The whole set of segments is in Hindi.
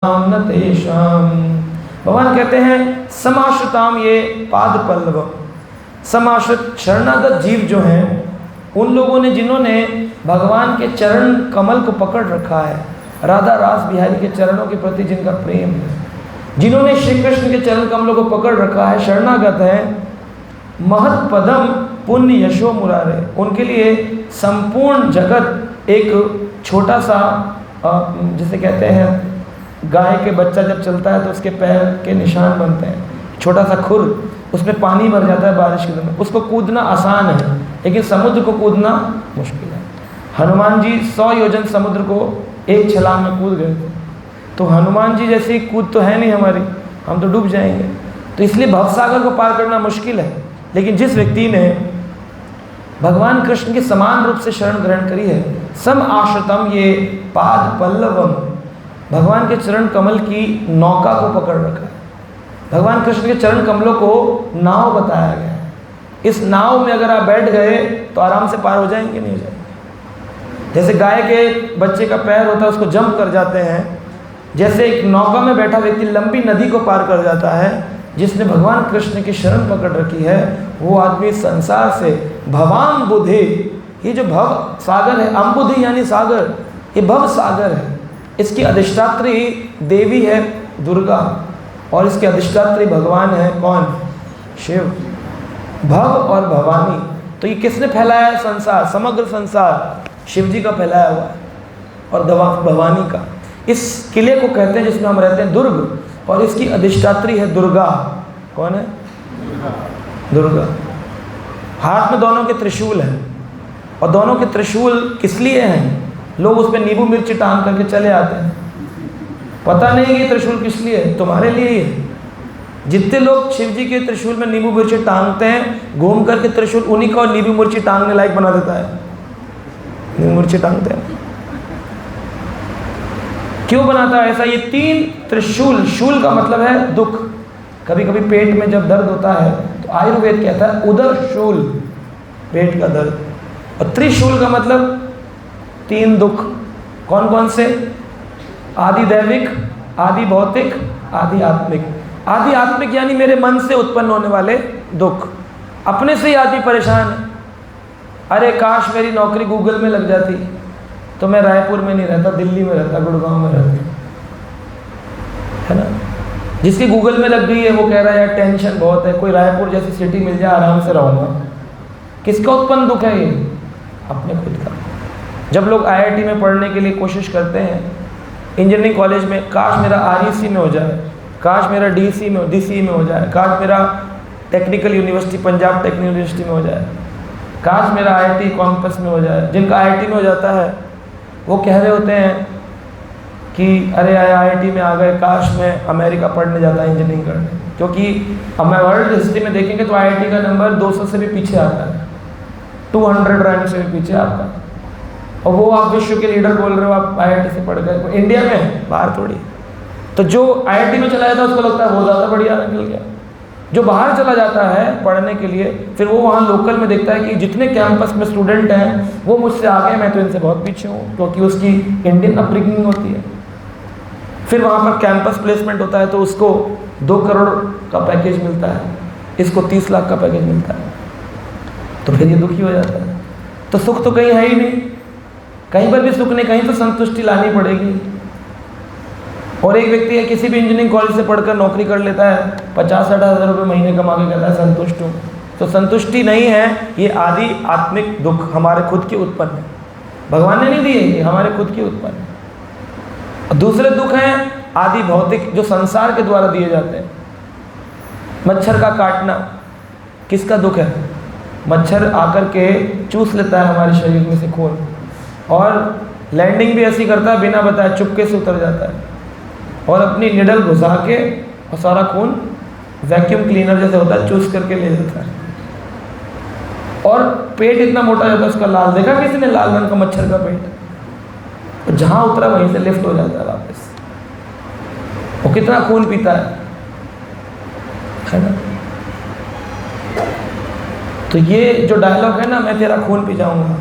भगवान कहते हैं समाश्रिताम ये पाद पल्लव, समाश्रित शरणागत जीव जो हैं उन लोगों ने जिन्होंने भगवान के चरण कमल को पकड़ रखा है, राधा रास बिहारी के चरणों के प्रति जिनका प्रेम है, जिन्होंने श्री कृष्ण के चरण कमलों को पकड़ रखा है, शरणागत है, महत पदम पुण्य यशो मुरारे, उनके लिए संपूर्ण जगत एक छोटा सा जिसे कहते हैं गाय के बच्चा जब चलता है तो उसके पैर के निशान बनते हैं, छोटा सा खुर, उसमें पानी भर जाता है बारिश के दिन में, उसको कूदना आसान है लेकिन समुद्र को कूदना मुश्किल है। हनुमान जी 100 योजन समुद्र को एक छलांग में कूद गए थे, तो हनुमान जी जैसी कूद तो है नहीं हमारी, हम तो डूब जाएंगे। तो इसलिए भवसागर को पार करना मुश्किल है, लेकिन जिस व्यक्ति ने भगवान कृष्ण के समान रूप से शरण ग्रहण करी है, सम आश्रितम ये पाद पल्लवम, भगवान के चरण कमल की नौका को पकड़ रखा है। भगवान कृष्ण के चरण कमलों को नाव बताया गया है, इस नाव में अगर आप बैठ गए तो आराम से पार हो जाएंगे, नहीं हो जाएंगे। जैसे गाय के बच्चे का पैर होता है उसको जंप कर जाते हैं, जैसे एक नौका में बैठा व्यक्ति लंबी नदी को पार कर जाता है, जिसने भगवान कृष्ण की शरण पकड़ रखी है वो आदमी संसार से भवाम बुद्धि, ये जो भव सागर है, अम्बुधि यानी सागर, ये भव सागर है, इसकी अधिष्ठात्री देवी है दुर्गा और इसके अधिष्ठात्री भगवान है कौन? शिव। भव और भवानी, तो ये किसने फैलाया है? संसार, समग्र संसार शिव जी का फैलाया हुआ है, और भवानी का। इस किले को कहते हैं जिसमें हम रहते हैं दुर्ग, और इसकी अधिष्ठात्री है दुर्गा। कौन है? दुर्गा। हाथ में दोनों के त्रिशूल हैं, और दोनों के त्रिशूल किस लिए हैं? लोग उस पर नींबू मिर्ची टांग करके चले आते हैं, पता नहीं कि त्रिशूल किस लिए है, तुम्हारे लिए ही है। जितने लोग शिव जी के त्रिशूल में नींबू मिर्ची टांगते हैं, घूम करके त्रिशूल उन्हीं को नींबू मिर्ची टांगने लायक बना देता है। नींबू मिर्ची टांगते हैं, क्यों बनाता है ऐसा? ये 3 त्रिशूल, शूल का मतलब है दुख। कभी कभी पेट में जब दर्द होता है तो आयुर्वेद कहता है उदर शूल, पेट का दर्द, और त्रिशूल का मतलब 3 दुख। कौन कौन से? आदि दैविक, आदि भौतिक, आदि आत्मिक। आदि आत्मिक यानी मेरे मन से उत्पन्न होने वाले दुख, अपने से ही आदमी परेशान है। अरे काश मेरी नौकरी गूगल में लग जाती तो मैं रायपुर में नहीं रहता, दिल्ली में रहता, गुड़गांव में रहता, है ना। जिसकी गूगल में लग गई है वो कह रहा है यार टेंशन बहुत है, कोई रायपुर जैसी सिटी मिल जाए आराम से रहूँगा। किसका उत्पन्न दुख है ये? अपने खुद का। जब लोग IIT में पढ़ने के लिए कोशिश करते हैं, इंजीनियरिंग कॉलेज में, काश मेरा REC में हो जाए, काश मेरा DCE में हो जाए, काश मेरा technical university, Punjab technical university में हो जाए, काश मेरा IIT कॉम्पस में हो जाए। जिनका IIT में हो जाता है वो कह रहे होते हैं कि अरे IIT में आ गए, काश मैं अमेरिका पढ़ने जाता इंजीनियरिंग करने, क्योंकि हम वर्ल्ड हिस्ट्री में देखेंगे तो IIT का नंबर 200 से भी पीछे आता है, 200 रैंक से भी पीछे आता है, और वो आप विश्व के लीडर बोल रहे हो, आप IIT से पढ़ गए, इंडिया में, बाहर थोड़ी। तो जो IIT में चला जाता है उसको लगता है वो ज़्यादा बढ़िया निकल गया। जो बाहर चला जाता है पढ़ने के लिए, फिर वो वहाँ लोकल में देखता है कि जितने कैंपस में स्टूडेंट हैं वो मुझसे आगे हैं, मैं तो इनसे बहुत पीछे हूँ, क्योंकि उसकी इंडियन अपब्रिंगिंग होती है। फिर वहाँ पर कैंपस प्लेसमेंट होता है तो उसको 2 करोड़ का पैकेज मिलता है, इसको 30 लाख का पैकेज मिलता है, तो फिर ये दुखी हो जाता है। तो सुख तो कहीं है ही नहीं, कहीं पर भी सुख नहीं, कहीं तो संतुष्टि लानी पड़ेगी। और एक व्यक्ति है किसी भी इंजीनियरिंग कॉलेज से पढ़कर नौकरी कर लेता है, 50-60 हज़ार रुपये महीने कमा के कहता है संतुष्ट हूँ, तो संतुष्टि नहीं है, ये आदि आत्मिक दुख हमारे खुद के उत्पन्न है, भगवान ने नहीं दिए, ये हमारे खुद के उत्पन्न है। दूसरे दुख हैं आदि भौतिक, जो संसार के द्वारा दिए जाते हैं। मच्छर का काटना किसका दुख है? मच्छर आकर के चूस लेता है हमारे शरीर में से खून, और लैंडिंग भी ऐसी करता है बिना बताए, चुपके से उतर जाता है और अपनी निडल घुसा के और सारा खून वैक्यूम क्लीनर जैसे होता है चूस करके ले जाता है। और पेट इतना मोटा जाता है उसका, लाल देखा किसी ने लाल रंग का मच्छर का पेट, तो जहाँ उतरा वहीं से लिफ्ट हो जाता है वापस। वो कितना खून पीता है ना। तो ये जो डायलॉग है ना, मैं तेरा खून पी जाऊंगा,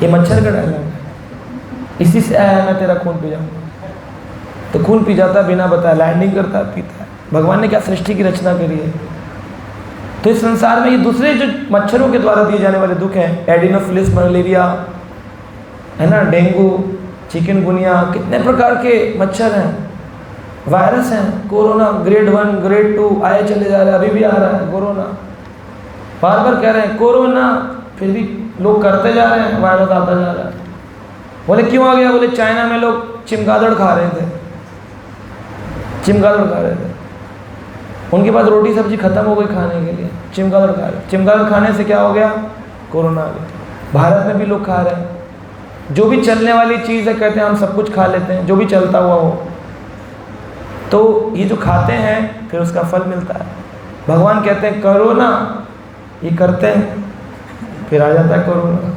ये मच्छर का डायलॉग है, इसी से आया मैं तेरा खून पी जाऊंगा। तो खून पी जाता है बिना बताए, लैंडिंग करता है, पीता है। भगवान ने क्या सृष्टि की रचना करी है। तो इस संसार में ये दूसरे जो मच्छरों के द्वारा दिए जाने वाले दुख हैं, एडिनोफिलिस मलेरिया है ना, डेंगू, चिकनगुनिया, कितने प्रकार के मच्छर हैं, वायरस हैं, कोरोना ग्रेड 1 ग्रेड 2 आए चले जा रहे हैं, अभी भी आ रहा है कोरोना, बार बार कह रहे हैं कोरोना, फिर भी लोग करते जा रहे हैं, वायरस आता जा रहा है। बोले क्यों आ गया? बोले चाइना में लोग चिमगादड़ खा रहे थे, चिमगादड़ खा रहे थे, उनके पास रोटी सब्जी खत्म हो गई खाने के लिए, चिमगादड़ खा रहे, चिमगादड़ खाने से क्या हो गया? कोरोना आ गया। भारत में भी लोग खा रहे हैं, जो भी चलने वाली चीज़ है कहते हैं हम सब कुछ खा लेते हैं, जो भी चलता हुआ हो। तो ये जो खाते हैं फिर उसका फल मिलता है। भगवान कहते हैं करो ना, ये करते हैं फिर आ जाता है कोरोना।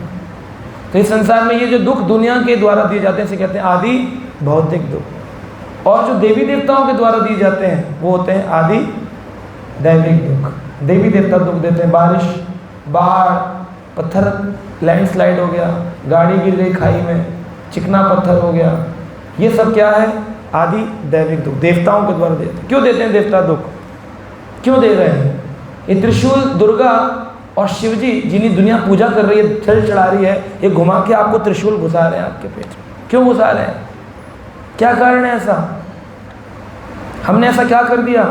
तो इस संसार में ये जो दुख दुनिया के द्वारा दिए जाते हैं इसे कहते हैं आदि भौतिक दुख, और जो देवी देवताओं के द्वारा दिए जाते हैं वो होते हैं आदि दैविक दुख। देवी देवता दुख देते हैं, बारिश, बाढ़, पत्थर लैंडस्लाइड हो गया, गाड़ी गिर गई खाई में, चिकना पत्थर हो गया, ये सब क्या है? आदि दैविक दुख, देवताओं के द्वारा देते हैं। क्यों देते हैं देवता दुख? क्यों दे रहे हैं? ये त्रिशूल, दुर्गा और शिवजी जिन्हें दुनिया पूजा कर रही है, जल चढ़ा रही है, ये घुमा के आपको त्रिशूल घुसा रहे हैं आपके पेट में। क्यों घुसा रहे हैं? क्या कारण है ऐसा? हमने ऐसा क्या कर दिया?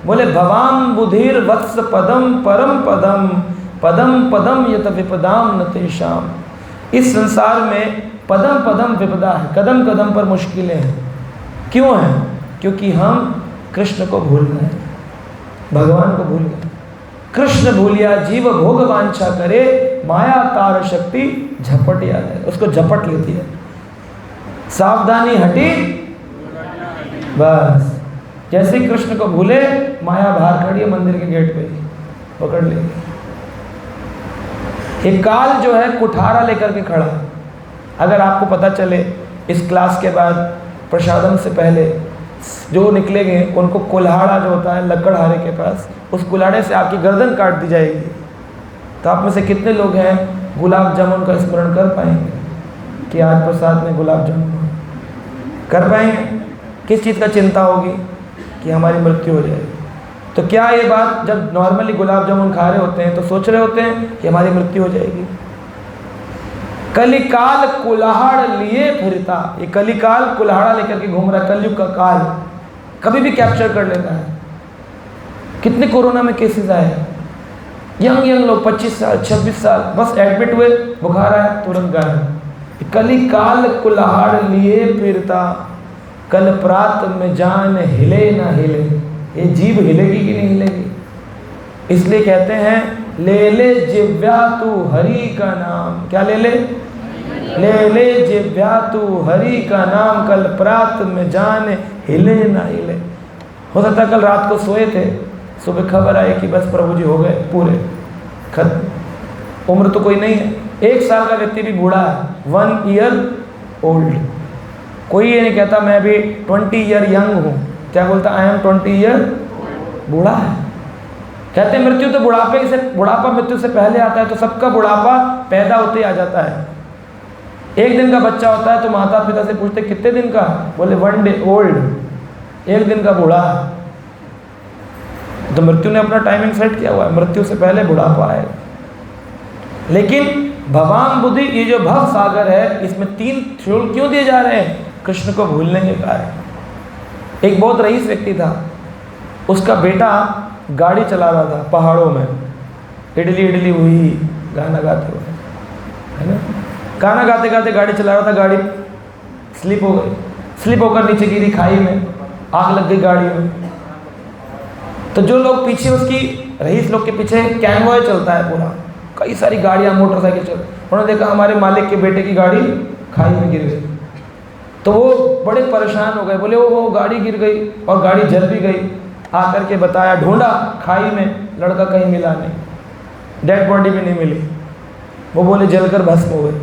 बोले भवाम बुधिर वत्स पदम परम पदम पदम पदम यत विपदाम न तेषाम। इस संसार में पदम पदम विपदा है, कदम कदम पर मुश्किलें हैं। क्यों है? क्योंकि हम कृष्ण को भूल गए, भगवान को भूल गए। कृष्ण भूलिया जीव भोग वांछा करे, माया तार शक्ति झपट याद है, उसको झपट लेती है। सावधानी हटी बस, जैसे ही कृष्ण को भूले माया बाहर खड़ी है मंदिर के गेट पे ही, पकड़ लेगी। एक काल जो है कुठारा लेकर के खड़ा है। अगर आपको पता चले इस क्लास के बाद प्रसादम से पहले जो निकलेंगे उनको कुल्हाड़ा जो होता है लकड़हारे के पास, उस कुल्हाड़े से आपकी गर्दन काट दी जाएगी। तो आप में से कितने लोग हैं गुलाब जामुन का स्मरण कर पाएंगे कि आज प्रसाद में गुलाब जामुन कर पाएंगे? किस चीज़ का चिंता होगी? कि हमारी मृत्यु हो जाएगी। तो क्या ये बात जब नॉर्मली गुलाब जामुन खा रहे होते हैं तो सोच रहे होते हैं कि हमारी मृत्यु हो जाएगी? कलिकाल कुल्हाड़ लिए फिरता, ये कलिकाल कुल्हाड़ा लेकर के घूम रहा है, कलयुग का काल कभी भी कैप्चर कर लेता है। कितने कोरोना में केसेस आए हैं, यंग लोग 25 साल 26 साल, बस एडमिट हुए, बुखार आया तुरंत गायब। कलिकाल कुल्हाड़ लिए फिरता, कल प्रात में जान हिले ना हिले। ये जीभ हिलेगी कि नहीं हिलेगी? इसलिए कहते हैं ले ले जिव्या तू हरि का नाम। क्या ले ले? ले ले जिव्या तू हरि का नाम, कल प्रात में जान हिले ना हिले। हो सकता है कल रात को सोए थे, सुबह खबर आई कि बस प्रभु जी हो गए पूरे खत्म। उम्र तो कोई नहीं है, 1 साल का व्यक्ति भी बूढ़ा है, 1 ईयर ओल्ड। कोई ये नहीं कहता मैं भी 20 ईयर यंग हूँ, क्या बोलता आई एम 20 ईयर बूढ़ा है। कहते हैं मृत्यु तो बुढ़ापे से, बुढ़ापा मृत्यु से पहले आता है, तो सबका बुढ़ापा पैदा होते ही आ जाता है। 1 दिन का बच्चा होता है तो माता पिता से पूछते कितने दिन का? बोले 1 डे ओल्ड, 1 दिन का बूढ़ा। तो मृत्यु ने अपना टाइमिंग सेट किया हुआ है, मृत्यु से पहले बुढ़ापा आएगा। लेकिन भवान बुद्धि, ये जो भव सागर है, इसमें 3 त्रिशूल क्यों दिए जा रहे हैं? कृष्ण को भूलने के कारण। एक बहुत रईस व्यक्ति था, उसका बेटा गाड़ी चला रहा था पहाड़ों में, इडली इडली हुई गाना गाते हुए, है ना, गाना गाते गाते गाड़ी चला रहा था, गाड़ी स्लिप हो गई, स्लिप होकर नीचे गिरी खाई में, आग लग गई गाड़ी में। तो जो लोग पीछे, उसकी रईस लोग के पीछे कैनवॉय चलता है पूरा, कई सारी गाड़ियाँ मोटरसाइकिल चल, उन्होंने देखा हमारे मालिक के बेटे की गाड़ी खाई में गिर गई। तो वो बड़े परेशान हो गए, बोले वो गाड़ी गिर गई और गाड़ी जल भी गई। आकर के बताया, ढूंढा खाई में, लड़का कहीं मिला नहीं, डेड बॉडी भी नहीं मिली। वो बोले जलकर भस्म हो गए।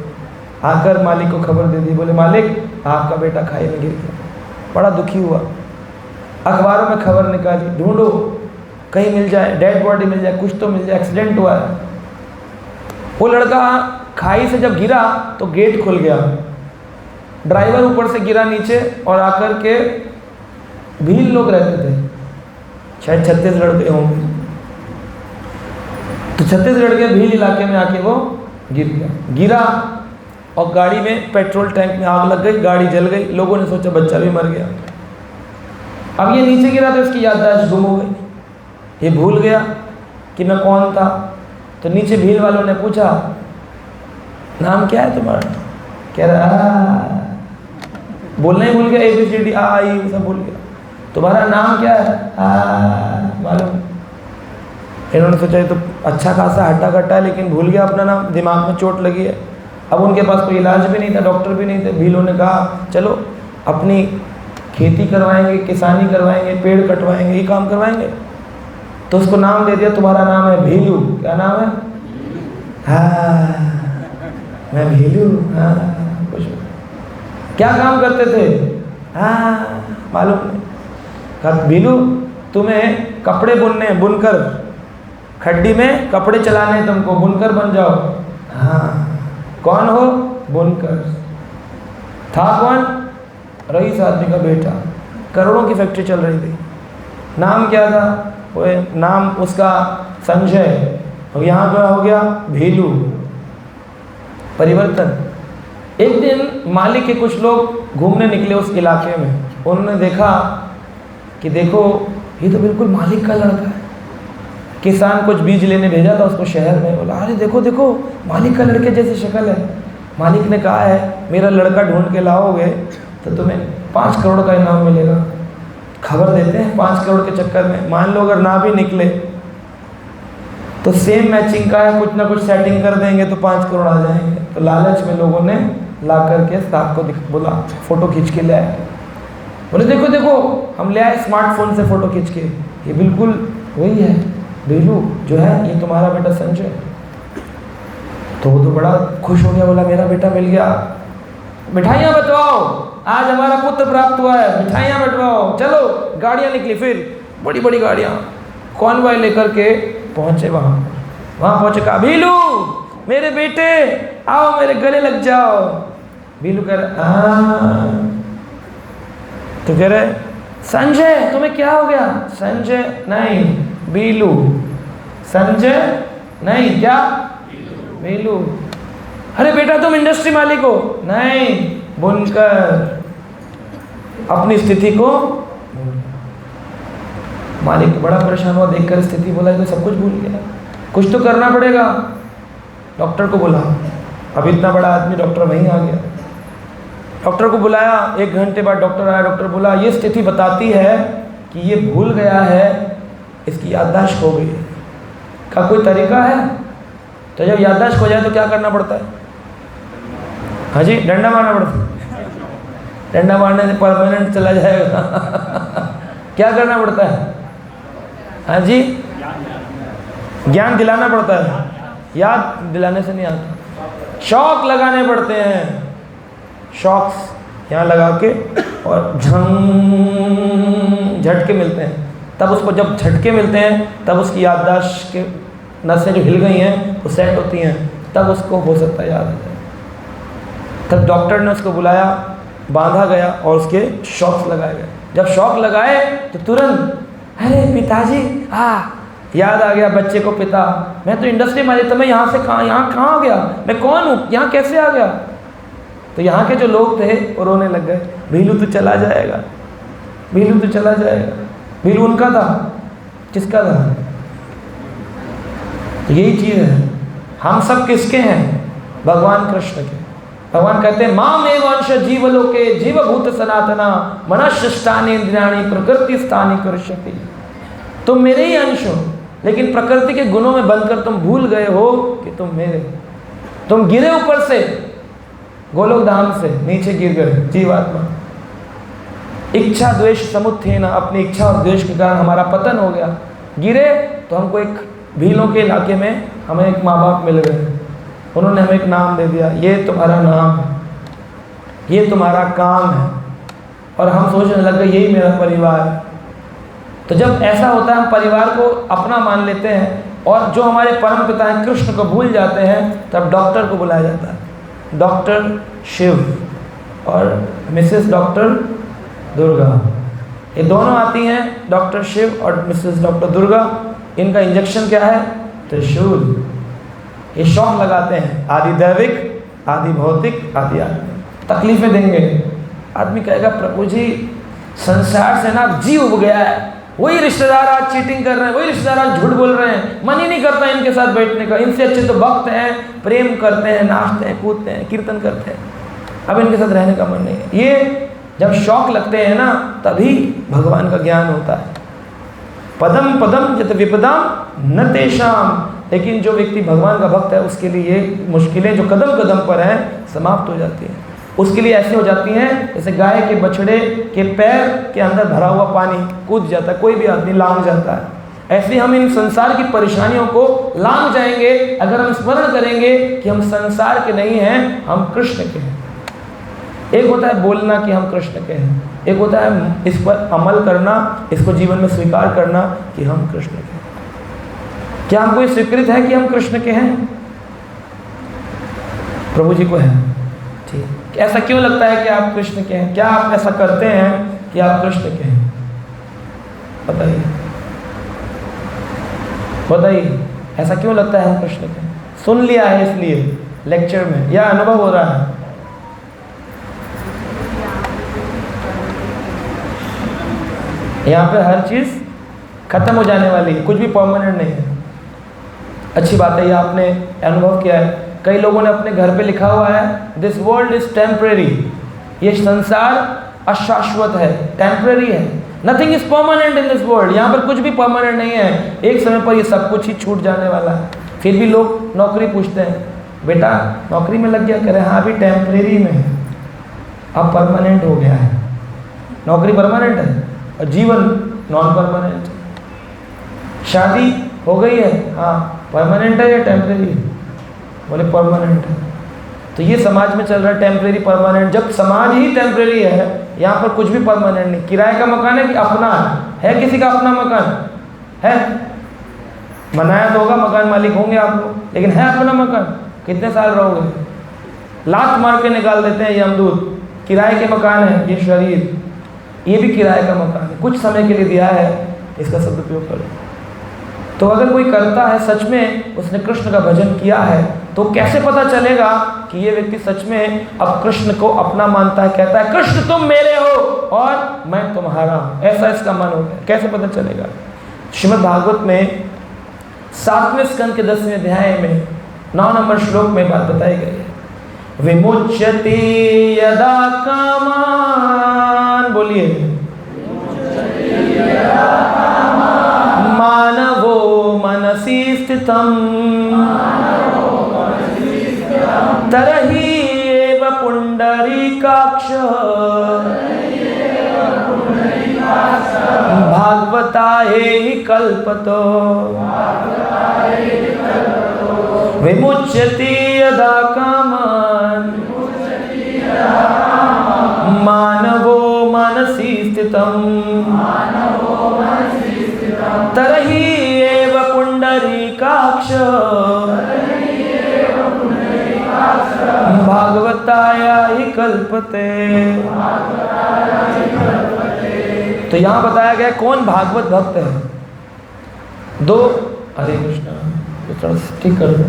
आकर मालिक को खबर दे दी, बोले मालिक आपका बेटा खाई में गिर गया। बड़ा दुखी हुआ, अखबारों में खबर निकाली, ढूंढो कहीं मिल जाए, डेड बॉडी मिल जाए, कुछ तो मिल जाए, एक्सीडेंट हुआ है। वो लड़का खाई से जब गिरा तो गेट खुल गया, ड्राइवर ऊपर से गिरा नीचे और आकर के भील लोग रहते थे, शायद छत्तीसगढ़ के होंगे। तो छत्तीसगढ़ के भील इलाके में आके वो गिरा और गाड़ी में पेट्रोल टैंक में आग लग गई, गाड़ी जल गई। लोगों ने सोचा बच्चा भी मर गया। अब ये नीचे गिरा तो इसकी याददाश्त गुम हो गई, ये भूल गया कि मैं कौन था। तो नीचे भील वालों ने पूछा नाम क्या है तुम्हारा? कह रहा बोलना ही भूल गया, ABCD आई सब भूल गया। तुम्हारा नाम क्या है? मालूम। इन्होंने सोचा ये तो अच्छा खासा हट्टा कट्टा है, लेकिन भूल गया अपना नाम, दिमाग में चोट लगी है। अब उनके पास कोई इलाज भी नहीं था, डॉक्टर भी नहीं थे। भीलों ने कहा चलो अपनी खेती करवाएंगे, किसानी करवाएंगे, पेड़ कटवाएंगे, ये काम करवाएंगे। तो उसको नाम दे दिया, तुम्हारा नाम है भीलू। क्या नाम है? हाँ मैं भीलू। हाँ कुछ क्या काम करते थे? हाँ मालूम नहीं। कहा भीलू तुम्हें कपड़े बुनने, बुनकर खड्डी में कपड़े चलाने, तुमको बुनकर बन जाओ। हाँ कौन हो? बुनकर। था कौन? रईस आदमी का बेटा, करोड़ों की फैक्ट्री चल रही थी। नाम क्या था? वो नाम उसका संजय, और यहाँ का हो गया भीलू। परिवर्तन। एक दिन मालिक के कुछ लोग घूमने निकले उस इलाके में। उन्होंने देखा कि देखो ये तो बिल्कुल मालिक का लड़का है। किसान कुछ बीज लेने भेजा था उसको शहर में, बोला अरे देखो देखो मालिक का लड़के जैसी शक्ल है। मालिक ने कहा है मेरा लड़का ढूंढ के लाओगे तो तुम्हें 5 करोड़ का इनाम मिलेगा। खबर देते हैं 5 करोड़ के चक्कर में। मान लो अगर ना भी निकले तो सेम मैचिंग का है, कुछ ना कुछ सेटिंग कर देंगे तो 5 करोड़ आ जाएंगे। तो लालच में लोगों ने ला करके साहब को बोला फ़ोटो खींच के ले आए। बोले देखो देखो हम ले आए स्मार्टफोन से फ़ोटो खींच के, ये बिल्कुल वही है भीलू जो है, ये तुम्हारा बेटा संजय। तो वो तो बड़ा खुश हो गया, बोला मेरा बेटा मिल गया। मिठाइयाँ बंटवाओ, आज हमारा पुत्र प्राप्त हुआ है, मिठाइयाँ बंटवाओ। चलो गाड़ियाँ निकली, फिर बड़ी बड़ी गाड़ियाँ कॉन्वॉय लेकर के पहुँचे वहाँ पहुँचे। कहा भीलू मेरे बेटे आओ मेरे गले लग जाओ। भीलू कह रहे तो कह रहे संजय तुम्हें क्या हो गया? संजय नहीं भीलू। संजय नहीं क्या? भीलू। अरे बेटा तुम इंडस्ट्री मालिक हो? नहीं बुनकर। अपनी स्थिति को मालिक तो बड़ा परेशान हुआ देखकर स्थिति, बोला तो सब कुछ भूल गया, कुछ तो करना पड़ेगा। डॉक्टर को बुला। अब इतना बड़ा आदमी डॉक्टर वहीं आ गया। डॉक्टर को बुलाया, 1 घंटे बाद डॉक्टर आया। डॉक्टर बोला ये स्थिति बताती है कि ये भूल गया है, इसकी याददाश्त हो गई है। का कोई तरीका है? तो जब याददाश्त हो जाए तो क्या करना पड़ता है? हाँ जी डंडा मारना पड़ता है। डंडा मारने से परमानेंट चला जाएगा। क्या करना पड़ता है? हाँ जी ज्ञान दिलाना पड़ता है, याद दिलाने से नहीं आता। शॉक लगाने पड़ते हैं, शॉक्स यहाँ लगा के और झटके मिलते हैं। तब उसको जब झटके मिलते हैं तब उसकी याददाश्त के नसें जो हिल गई हैं वो सेट होती हैं, तब उसको हो सकता है याद आ जाए। तब डॉक्टर ने उसको बुलाया, बांधा गया और उसके शॉक्स लगाए गए। जब शॉक लगाए तो तुरंत अरे पिताजी याद आ गया बच्चे को, पिता मैं तो इंडस्ट्री मालिक था, मैं यहाँ कहाँ आ गया, मैं कौन हूँ, यहाँ कैसे आ गया? तो यहाँ के जो लोग थे वो रोने लग गए। भीलू तो चला जाएगा, भीलू तो चला जाएगा। भीलू उनका था, किसका था? यही चीज़ है, हम सब किसके हैं? भगवान कृष्ण के। भगवान कहते हैं माम एव अंश जीवलोके जीवभूत सनातना मनश्शिष्टानि इंद्रियाणि प्रकृति स्थानि कर्षति। तुम मेरे ही अंश हो, लेकिन प्रकृति के गुणों में बनकर तुम भूल गए हो कि तुम मेरे। तुम गिरे ऊपर से, गोलोक धाम से नीचे गिर गए जीवात्मा। इच्छा द्वेष समुत्थेन, अपनी इच्छा और द्वेष के कारण हमारा पतन हो गया। गिरे तो हमको एक भीलों के इलाके में हमें एक माँ बाप मिल गए, उन्होंने हमें एक नाम दे दिया, ये तुम्हारा नाम है, ये तुम्हारा काम है, और हम सोचने लग गए यही मेरा परिवार है। तो जब ऐसा होता है हम परिवार को अपना मान लेते हैं और जो हमारे परम पिता हैं कृष्ण को भूल जाते हैं, तब डॉक्टर को बुलाया जाता है, डॉक्टर शिव और मिसेस डॉक्टर दुर्गा। ये दोनों आती हैं, डॉक्टर शिव और मिसेस डॉक्टर दुर्गा। इनका इंजेक्शन क्या है? त्रिशूल। ये शौक लगाते हैं, आदि दैविक, आदि भौतिक, आदि आत्मिक। तकलीफें देंगे। आदमी कहेगा प्रभु जी संसार से ना जी उब गया है, वही रिश्तेदार आज चीटिंग कर रहे हैं, वही रिश्तेदार आज झूठ बोल रहे हैं, मन ही नहीं करता इनके साथ बैठने का। इनसे अच्छे तो भक्त हैं, प्रेम करते हैं, नाचते हैं, कूदते हैं, कीर्तन करते हैं, अब इनके साथ रहने का मन नहीं है। ये जब शौक लगते हैं ना, तभी भगवान का ज्ञान होता है। पदम पदम यत विपदाम न तेषाम। लेकिन जो व्यक्ति भगवान का भक्त है, उसके लिए ये मुश्किलें जो कदम कदम पर हैं समाप्त हो जाती हैं। उसके लिए ऐसी हो जाती हैं जैसे गाय के बछड़े के पैर के अंदर भरा हुआ पानी कूद जाता है, कोई भी आदमी लांग जाता है। ऐसे हम इन संसार की परेशानियों को लांग जाएंगे अगर हम स्मरण करेंगे कि हम संसार के नहीं हैं, हम कृष्ण के हैं। एक होता है बोलना कि हम कृष्ण के हैं, एक होता है इस पर अमल करना, इसको जीवन में स्वीकार करना कि हम कृष्ण के हैं। क्या हमको ये स्वीकृत है कि हम कृष्ण के हैं? प्रभु जी को है। ठीक, ऐसा क्यों लगता है कि आप कृष्ण के हैं? क्या आप ऐसा करते हैं कि आप कृष्ण के हैं? बताइए बताइए, ऐसा क्यों लगता है हम कृष्ण के हैं? सुन लिया है इसलिए लेक्चर में, या अनुभव हो रहा है? यहाँ पे हर चीज़ खत्म हो जाने वाली है, कुछ भी परमानेंट नहीं है। अच्छी बात है, ये आपने अनुभव किया है। कई लोगों ने अपने घर पे लिखा हुआ है दिस वर्ल्ड इज टेम्परेरी। ये संसार अशाश्वत है, टेम्परेरी है। Nothing is permanent in this world. यहाँ पर कुछ भी परमानेंट नहीं है, एक समय पर ये सब कुछ ही छूट जाने वाला है। फिर भी लोग नौकरी पूछते हैं, बेटा नौकरी में लग गया? कह रहे हाँ, अभी टेम्परेरी में है, अब परमानेंट हो गया है। नौकरी परमानेंट है और जीवन नॉन परमानेंट है। शादी हो गई है, हाँ परमानेंट है या टेम्परेरी है? बोले परमानेंट है। तो ये समाज में चल रहा है टेम्परेरी परमानेंट। जब समाज ही टेम्परेरी है, यहाँ पर कुछ भी परमानेंट नहीं। किराए का मकान है कि अपना है? किसी का अपना मकान है? बनाया तो होगा, मकान मालिक होंगे आप लोग, लेकिन है अपना मकान? कितने साल रहोगे? लात मार के निकाल देते हैं ये यमदूत। किराए के मकान है ये शरीर, ये भी किराए का मकान है, कुछ समय के लिए दिया है, इसका सदुपयोग करो। तो अगर कोई करता है सच में उसने कृष्ण का भजन किया है, तो कैसे पता चलेगा कि ये व्यक्ति सच में अब कृष्ण को अपना मानता है, कहता है कृष्ण तुम मेरे हो और मैं तुम्हारा हूँ, ऐसा इसका मन हो गया? कैसे पता चलेगा? श्रीमद् भागवत में 7वें स्कंद के 10वें अध्याय में 9 नंबर श्लोक में बात बताई गई है। विमुच्यते यदा कामान, बोलिए, मानवो मनसि स्थितम् तरहि एव पुंडरीकाक्षः भागवतायै कल्पतो। विमुच्यते यदा कामान् मानवो मनसि स्थितम् तरहि एव पुंडरीकाक्षः भागवतायै कल्पते। तो यहाँ बताया गया कौन भागवत भक्त है। दो, हरे कृष्णा, ठीक कर दो।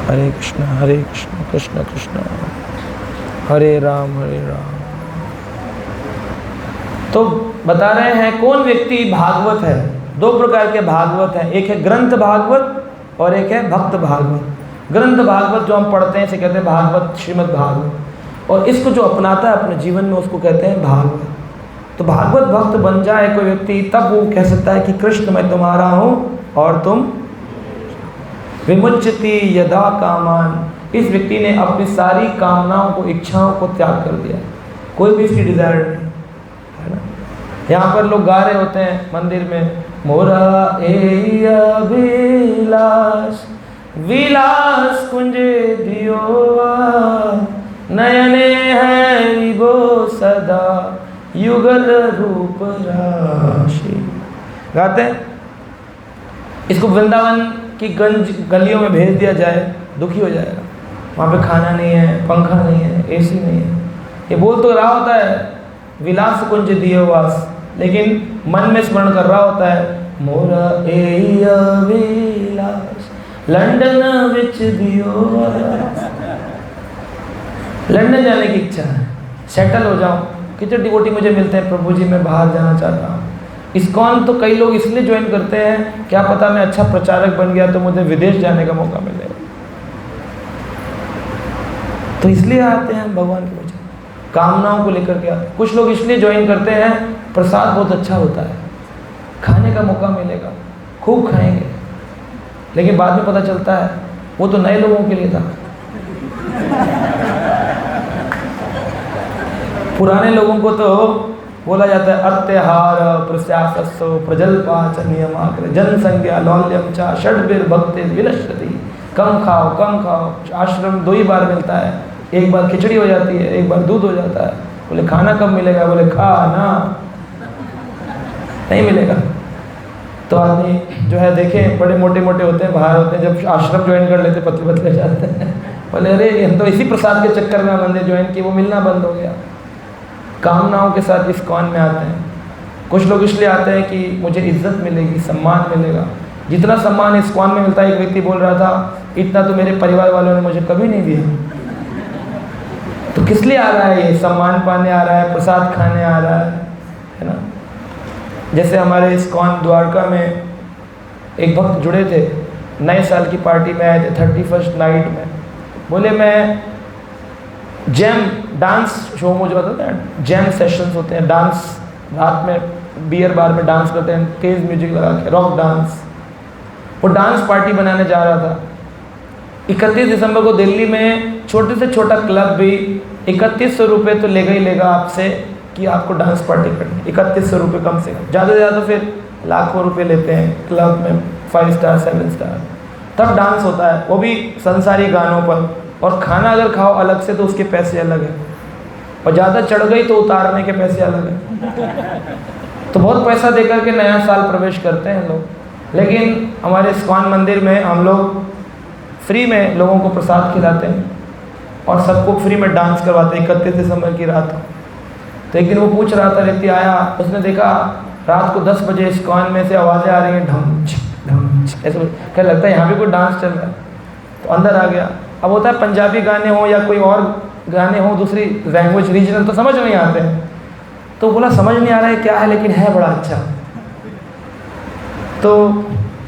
हरे कृष्ण कृष्ण कृष्ण हरे राम हरे राम। तो बता रहे हैं कौन व्यक्ति भागवत है। 2 प्रकार के भागवत हैं, एक है ग्रंथ भागवत और एक है भक्त भागवत। ग्रंथ भागवत जो हम पढ़ते हैं इसे कहते हैं भागवत, श्रीमद् भागवत, और इसको जो अपनाता है अपने जीवन में उसको कहते हैं भागवत। तो भागवत भक्त बन जाए कोई व्यक्ति, तब वो कह सकता है कि कृष्ण मैं तुम्हारा हूँ और तुम। विमुच्यति यदा कामान, इस व्यक्ति ने अपनी सारी कामनाओं को, इच्छाओं को त्याग कर दिया, कोई भी इसकी डिजायर नहीं है ना। यहाँ पर लोग गा रहे होते हैं मंदिर में, मोरा ए अभिलाष विलास कुंजे दियो नयने है विभो सदा युगल रूप राशि। गाते हैं। इसको वृंदावन की गलियों में भेज दिया जाए, दुखी हो जाएगा। वहाँ पे खाना नहीं है, पंखा नहीं है, एसी नहीं है। ये बोल तो रहा होता है विलास कुंज दियो वास, लेकिन मन में स्मरण कर रहा होता है मोरा एया विलास लंदन विच दियो वास। लंदन जाने की इच्छा है, सेटल हो जाऊं। कितने डिवोटी मुझे मिलते हैं, प्रभु जी मैं बाहर जाना चाहता हूँ। इस्कॉन तो कई लोग इसलिए ज्वाइन करते हैं, क्या पता मैं अच्छा प्रचारक बन गया तो मुझे विदेश जाने का मौका मिलेगा, तो इसलिए आते हैं भगवान की वजह, कामनाओं को लेकर के आते हैं। कुछ लोग इसलिए ज्वाइन करते हैं, प्रसाद बहुत अच्छा होता है, खाने का मौका मिलेगा, खूब खाएंगे। लेकिन बाद में पता चलता है वो तो नए लोगों के लिए था, पुराने लोगों को तो बोला जाता है अत्याहार प्रस्यासस्सो प्रजल्पाच नियमाग्र जनसंज्ञा लौल्यम चा षड्भिर भक्ति विलशति। कम खाओ, आश्रम 2 ही बार मिलता है, एक बार खिचड़ी हो जाती है, एक बार दूध हो जाता है। बोले खाना कब मिलेगा, बोले खाना नहीं मिलेगा। तो आदमी जो है देखें बड़े मोटे मोटे होते हैं, बाहर होते हैं, जब आश्रम ज्वाइन कर लेते पतले पतले जाते हैं। बोले अरे हम तो इसी प्रसाद के चक्कर में मंदिर ज्वाइन किए, वो मिलना बंद हो गया। कामनाओं के साथ इस्कॉन में आते हैं। कुछ लोग इसलिए आते हैं कि मुझे इज्जत मिलेगी, सम्मान मिलेगा। जितना सम्मान इस्कॉन में मिलता है, एक व्यक्ति बोल रहा था इतना तो मेरे परिवार वालों ने मुझे कभी नहीं दिया। तो किस लिए आ रहा है ये? सम्मान पाने आ रहा है, प्रसाद खाने आ रहा है ना। जैसे हमारे इस्कॉन द्वारका में एक भक्त जुड़े थे, नए साल की पार्टी में आए थे, 31st नाइट में। बोले मैं जैम डांस शो मुझे बताते हैं, जैम सेशंस होते हैं, डांस रात में बियर बार में डांस करते हैं, तेज म्यूजिक लगा के, रॉक डांस। वो डांस पार्टी बनाने जा रहा था। 31 दिसंबर को दिल्ली में छोटे से छोटा क्लब भी 3100 रुपये तो लेगा ही लेगा आपसे कि आपको डांस पार्टी करनी। 3100 रुपये कम से कम, ज़्यादा से ज़्यादा फिर लाखों रुपए लेते हैं क्लब में, 5 स्टार 7 स्टार। तब डांस होता है, वो भी संसारी गानों पर। और खाना अगर खाओ अलग से तो उसके पैसे अलग हैं, और ज़्यादा चढ़ गई तो उतारने के पैसे अलग हैं। तो बहुत पैसा देकर के नया साल प्रवेश करते हैं लोग। लेकिन हमारे इस्कॉन मंदिर में हम लोग फ्री में लोगों को प्रसाद खिलाते हैं और सबको फ्री में डांस करवाते हैं 31 दिसंबर की रात को। तो एक दिन वो पूछ रहा था, व्यक्ति आया, उसने देखा रात को 10 बजे इस्कॉन में से आवाज़ें आ रही हैं, ढम छक ऐसे, क्या लगता है यहाँ भी कोई डांस चल रहा है। तो अंदर आ गया। अब होता है पंजाबी गाने हो या कोई और गाने हो दूसरी लैंग्वेज रीजनल, तो समझ नहीं आते हैं। तो बोला समझ नहीं आ रहा है क्या है, लेकिन है बड़ा अच्छा। तो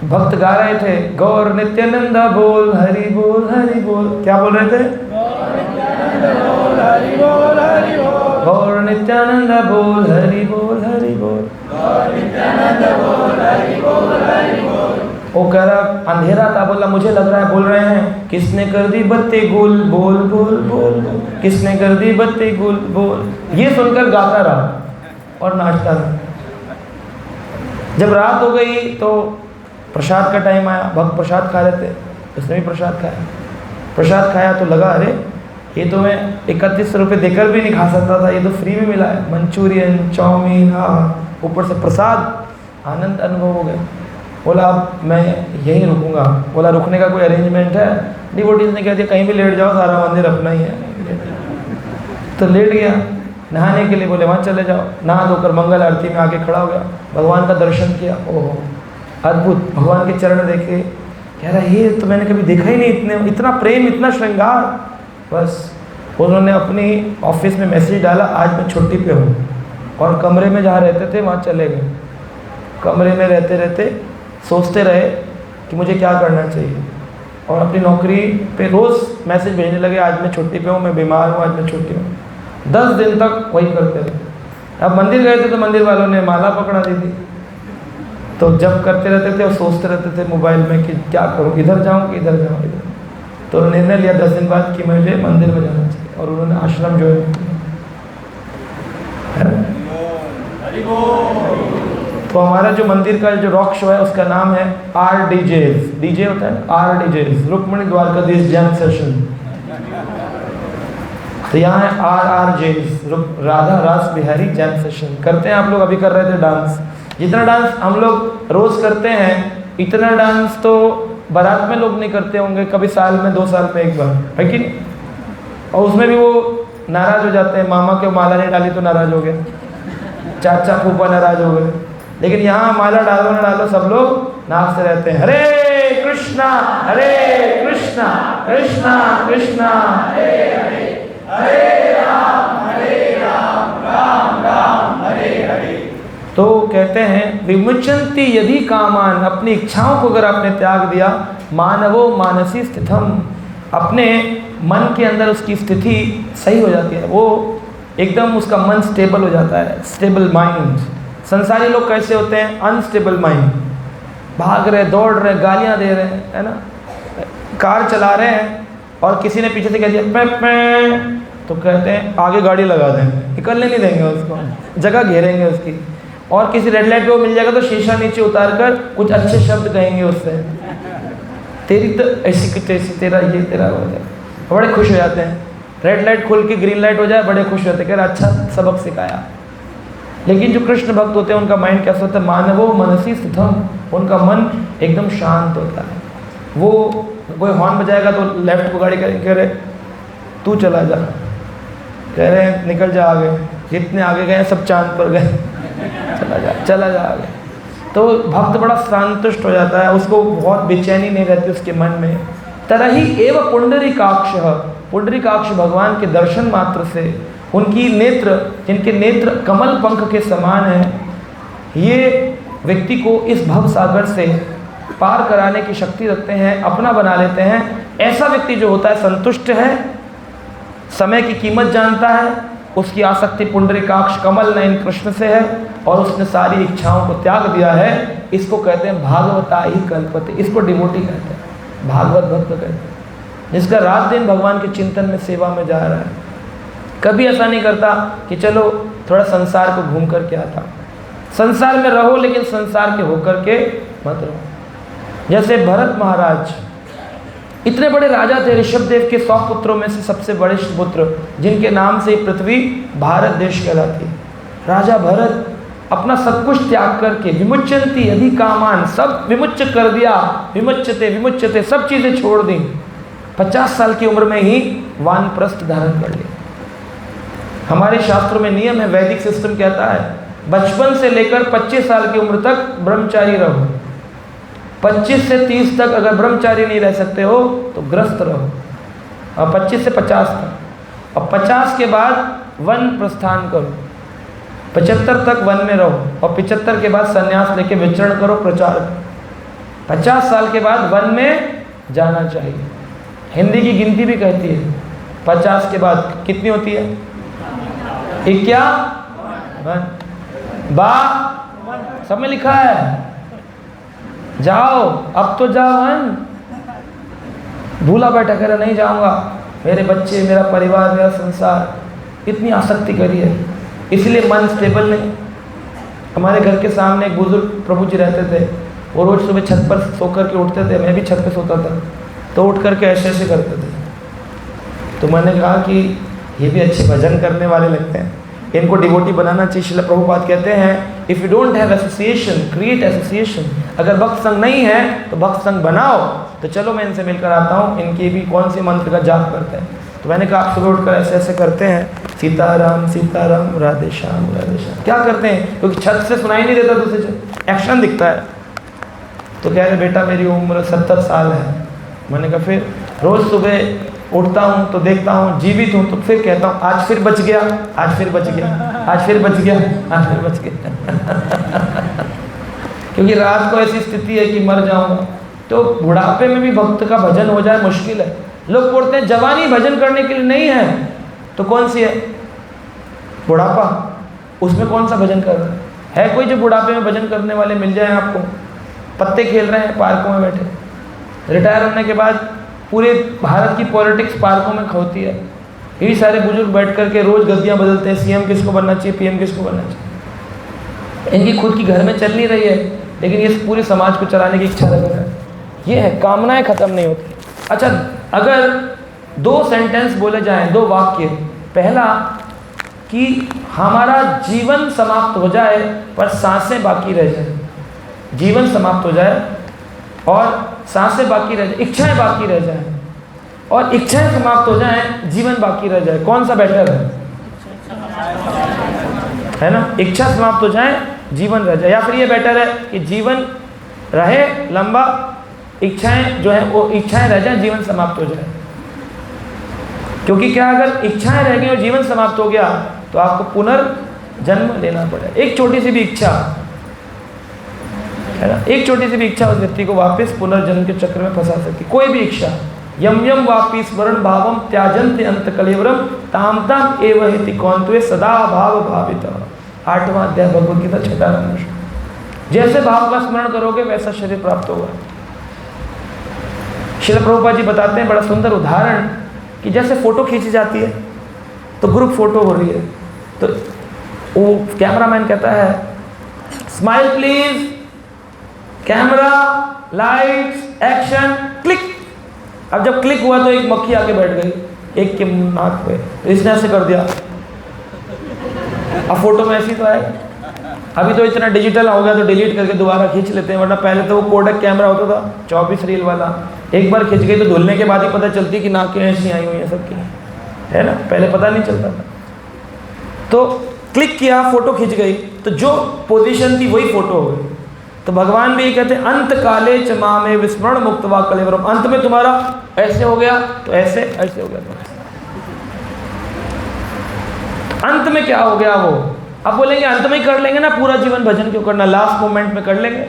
भक्त गा रहे थे, गौर नित्यानंद बोल हरि बोल हरि बोल। क्या बोल रहे थे? गौर नित्यानंद बोल हरि बोल हरि बोल, गौर नित्यानंद बोल हरि बोल हरि बोल, गौर नित्यानंद बोल हरि बोल हरि बोल। वो कह रहा अंधेरा था, बोला मुझे लग रहा है बोल रहे हैं किसने कर दी बत्ती गुल बोल बोल बोल, किसने कर दी बत्ती गुल बोल। ये सुनकर गाता रहा और नाचता रहा। जब रात हो गई तो प्रसाद का टाइम आया, भक्त प्रसाद खा रहे थे, उसने भी प्रसाद खाया। प्रसाद खाया तो लगा अरे ये तो मैं 31 रुपये देकर भी नहीं खा सकता था, ये तो फ्री में मिला है, मंचूरियन चाउमीन, हाँ ऊपर से प्रसाद। आनंद अनुभव हो गया। बोला अब मैं यहीं रुकूंगा। बोला रुकने का कोई अरेंजमेंट है? डिवोटीज ने कह दिया कहीं भी लेट जाओ, सारा मंदिर अपना ही है। तो लेट गया। नहाने के लिए बोले वहाँ चले जाओ। नहा धोकर मंगल आरती में आके खड़ा हो गया, भगवान का दर्शन किया। ओहो अद्भुत, भगवान के चरण देखे, कह रहा ये तो मैंने कभी देखा ही नहीं, इतना प्रेम, इतना श्रृंगार। बस उन्होंने अपनी ऑफिस में मैसेज डाला आज मैं छुट्टी पे हूँ, और कमरे में जहाँ रहते थे वहाँ चले गए। कमरे में रहते रहते सोचते रहे कि मुझे क्या करना चाहिए, और अपनी नौकरी पे रोज़ मैसेज भेजने लगे आज मैं छुट्टी पे हूँ, मैं बीमार हूँ, आज मैं छुट्टी हूँ। 10 दिन तक वही करते रहे। अब मंदिर गए थे तो मंदिर वालों ने माला पकड़ा दी थी। तो जब करते रहते थे और सोचते रहते थे मोबाइल में कि क्या करूँ, इधर जाऊँ कि इधर जाऊँ, इधर। तो निर्णय लिया 10 दिन बाद कि मुझे मंदिर में जाना चाहिए, और उन्होंने आश्रम ज्वाइन किया। तो हमारा जो मंदिर का जो रॉक शो है उसका नाम है RDJs। डीजे होता है RDJs, Rukmani Dwarkadhish jam session. तो यहाँ है RRJ, राधा रास बिहारी जैम सेशन। करते हैं आप लोग, अभी कर रहे थे डांस। जितना डांस हम लोग रोज़ करते हैं, इतना डांस तो बारात में लोग नहीं करते होंगे, कभी साल में 2 साल में एक बार, है कि नहीं? और उसमें भी वो नाराज़ हो जाते हैं, मामा के माला नहीं डाली तो नाराज़ हो गए, चाचा फूफा नाराज़ हो गए। लेकिन यहाँ माला डालो ना डालो, सब लोग नाचते रहते हैं, हरे कृष्णा कृष्णा कृष्णा हरे हरे, हरे राम राम राम हरे हरे। तो कहते हैं विमुच्यन्ति यदि कामान, अपनी इच्छाओं को अगर आपने त्याग दिया, मानवो मानसी स्थितम, अपने मन के अंदर उसकी स्थिति सही हो जाती है, वो एकदम उसका मन स्टेबल हो जाता है, स्टेबल माइंड। संसारी लोग कैसे होते हैं? अनस्टेबल माइंड, भाग रहे, दौड़ रहे, गालियां दे रहे हैं, है ना, कार चला रहे हैं और किसी ने पीछे से कह दिया पे, तो कहते हैं आगे गाड़ी लगा दें, निकलने नहीं देंगे उसको, जगह घेरेंगे उसकी। और किसी रेड लाइट पे वो मिल जाएगा तो शीशा नीचे उतार कर कुछ अच्छे शब्द कहेंगे उससे, तेरी तो ऐसी कुछ ऐसी, तेरा ये तेरा हो जाए, बड़े खुश हो जाते हैं। रेड लाइट खुल के ग्रीन लाइट हो जाए, बड़े खुश होते हैं, कह रहे अच्छा सबक सिखाया। लेकिन जो कृष्ण भक्त होते हैं उनका माइंड कैसा होता है? मानवो मनसी स्थितम, उनका मन एकदम शांत होता है। वो कोई हॉर्न बजाएगा तो लेफ्ट को गाड़ी करेंगे, कह रहे तू चला जा, कह रहे हैं निकल जा आगे, जितने आगे गए सब चांद पर गए, चला जा आगे। तो भक्त बड़ा संतुष्ट हो जाता है, उसको बहुत बेचैनी नहीं रहती उसके मन में। तरही एव पुंडरीकाक्ष, पुंडरीकाक्ष भगवान के दर्शन मात्र से, उनकी नेत्र, जिनके नेत्र कमल पंख के समान हैं, ये व्यक्ति को इस भव सागर से पार कराने की शक्ति रखते हैं, अपना बना लेते हैं। ऐसा व्यक्ति जो होता है संतुष्ट है, समय की कीमत जानता है, उसकी आसक्ति पुंडरीकाक्ष कमल नयन कृष्ण से है और उसने सारी इच्छाओं को त्याग दिया है। इसको कहते हैं भागवता ही कल्पते, इसको डिवोटी कहते हैं, भागवत भक्त कहते हैं, जिसका रात दिन भगवान के चिंतन में सेवा में जा रहा है। कभी ऐसा नहीं करता कि चलो थोड़ा संसार को घूम कर के आता। संसार में रहो लेकिन संसार के होकर के मत रहो। जैसे भरत महाराज इतने बड़े राजा थे, ऋषभदेव के 100 पुत्रों में से सबसे बड़े पुत्र, जिनके नाम से पृथ्वी भारत देश कहलाती। राजा भरत अपना सब कुछ त्याग करके, विमुच्यन्ति यदि कामान, सब विमुच्य कर दिया, विमुच्यते सब चीज़ें छोड़ दी। 50 साल की उम्र में ही वानप्रस्थ धारण कर लिया। हमारे शास्त्रों में नियम है, वैदिक सिस्टम कहता है बचपन से लेकर 25 साल की उम्र तक ब्रह्मचारी रहो। 25 से 30 तक अगर ब्रह्मचारी नहीं रह सकते हो तो ग्रस्त रहो, और 25 से 50 तक, और 50 के बाद वन प्रस्थान करो, 75 तक वन में रहो, और 75 के बाद संन्यास लेके विचरण करो, प्रचार करो। 50 साल के बाद वन में जाना चाहिए। हिंदी की गिनती भी कहती है 50 के बाद कितनी होती है? 51 बा सब में लिखा है, जाओ अब तो जाओ। भूला बैठा कह रहा नहीं जाऊंगा, मेरे बच्चे, मेरा परिवार, मेरा संसार, इतनी आसक्ति करी है, इसलिए मन स्टेबल नहीं। हमारे घर के सामने एक बुजुर्ग प्रभु जी रहते थे, वो रोज़ सुबह छत पर सो कर के उठते थे, मैं भी छत पर सोता था, तो उठ करके ऐसे ऐसे करते थे। तो मैंने कहा कि ये भी अच्छे भजन करने वाले लगते हैं, इनको डिवोटी बनाना चाहिए। श्रील प्रभुपाद कहते हैं if you don't have association create association, अगर भक्त संग नहीं है तो भक्त संग बनाओ। तो चलो मैं इनसे मिलकर आता हूँ, इनकी भी कौन सी मंत्र का जाप करते हैं। तो मैंने कहा आप सुबह उठकर ऐसे ऐसे करते हैं, सीताराम सीताराम राधे श्याम राधे श्याम। क्या करते हैं? क्योंकि छत से सुनाई नहीं देता, दूसरे से एक्शन दिखता है। तो कह रहे बेटा मेरी उम्र 70 साल है। मैंने कहा फिर रोज़ सुबह उठता हूँ तो देखता हूँ जीवित हूँ, तो फिर कहता हूँ आज फिर बच गया, आज फिर बच गया, आज फिर बच गया, आज फिर बच गया। क्योंकि रात को ऐसी स्थिति है कि मर जाऊँगा। तो बुढ़ापे में भी भक्त का भजन हो जाए मुश्किल है। लोग बोलते हैं जवानी भजन करने के लिए नहीं है, तो कौन सी है? बुढ़ापा, उसमें कौन सा भजन कर रहा है? कोई जो बुढ़ापे में भजन करने वाले मिल जाए आपको? पत्ते खेल रहे हैं पार्कों में बैठे, रिटायर होने के बाद पूरे भारत की पॉलिटिक्स पार्कों में होती है। यही सारे बुजुर्ग बैठ करके रोज़ गद्दियाँ बदलते हैं, सीएम किसको बनना चाहिए, पीएम किसको बनना चाहिए। इनकी खुद की घर में चल नहीं रही है, लेकिन ये पूरे समाज को चलाने की इच्छा रख रहा है। ये है, कामनाएं खत्म नहीं होती। अच्छा, अगर 2 सेंटेंस बोले जाएं, 2 वाक्य पहला कि हमारा जीवन समाप्त हो जाए पर सांसें बाकी रह जाए, जीवन समाप्त हो जाए और सांसें बाकी रह जाए, इच्छाएं बाकी रह जाए, और इच्छाएं समाप्त हो जाएं, जीवन बाकी रह जाए। कौन सा बेटर है ना? इच्छा समाप्त हो जाए, जीवन रह जाए, या फिर ये बेटर है कि जीवन रहे लंबा, इच्छाएं जो है वो इच्छाएं रह जाए, जीवन समाप्त हो जाए। क्योंकि क्या, अगर इच्छाएं रह गई और जीवन समाप्त हो गया तो आपको पुनर्जन्म लेना पड़ेगा। एक छोटी सी भी इच्छा है ना, एक छोटी सी भी इच्छा उस व्यक्ति को वापस पुनर्जन्म के चक्र में फंसा सकती। कोई भी इच्छा, यम यम वापी स्मरण भावम त्याजन्ते अंत कलेवरम ताम ताम एव हेति कौंतवे सदा भाव भावित। 8वां अध्याय भगवद गीता 6वां अनुच्छेद। जैसे भाव का स्मरण करोगे वैसा शरीर प्राप्त होगा। श्रील प्रभुपाद जी बताते हैं बड़ा सुंदर उदाहरण कि जैसे फोटो खींची जाती है तो ग्रुप फोटो हो रही है, तो वो कैमरामैन कहता है smile please, camera, lights, action, click. अब जब क्लिक हुआ तो एक मक्खी आके बैठ गई एक के नाक पे, तो इसने ऐसे कर दिया। अब फोटो में ऐसी तो है, अभी तो इतना डिजिटल हो गया तो डिलीट करके दोबारा खींच लेते हैं, वरना पहले तो वो कोडक कैमरा होता था 24 रील वाला, एक बार खींच गई तो धुलने के बाद ही पता चलती कि नाकें ऐसी आई हुई हैं सबकी, है ना, पहले पता नहीं चलता था। तो क्लिक किया, फोटो खींच गई, तो जो पोजीशन थी वही फोटो हो गई। तो भगवान भी ये कहते हैं अंत काले च मामे विस्मरण मुक्त वा कलेवरम, अंत में तुम्हारा ऐसे हो गया तो ऐसे, ऐसे हो गया तो अंत में क्या हो गया वो। अब बोलेंगे अंत में ही कर लेंगे ना, पूरा जीवन भजन क्यों करना, लास्ट मोमेंट में कर लेंगे।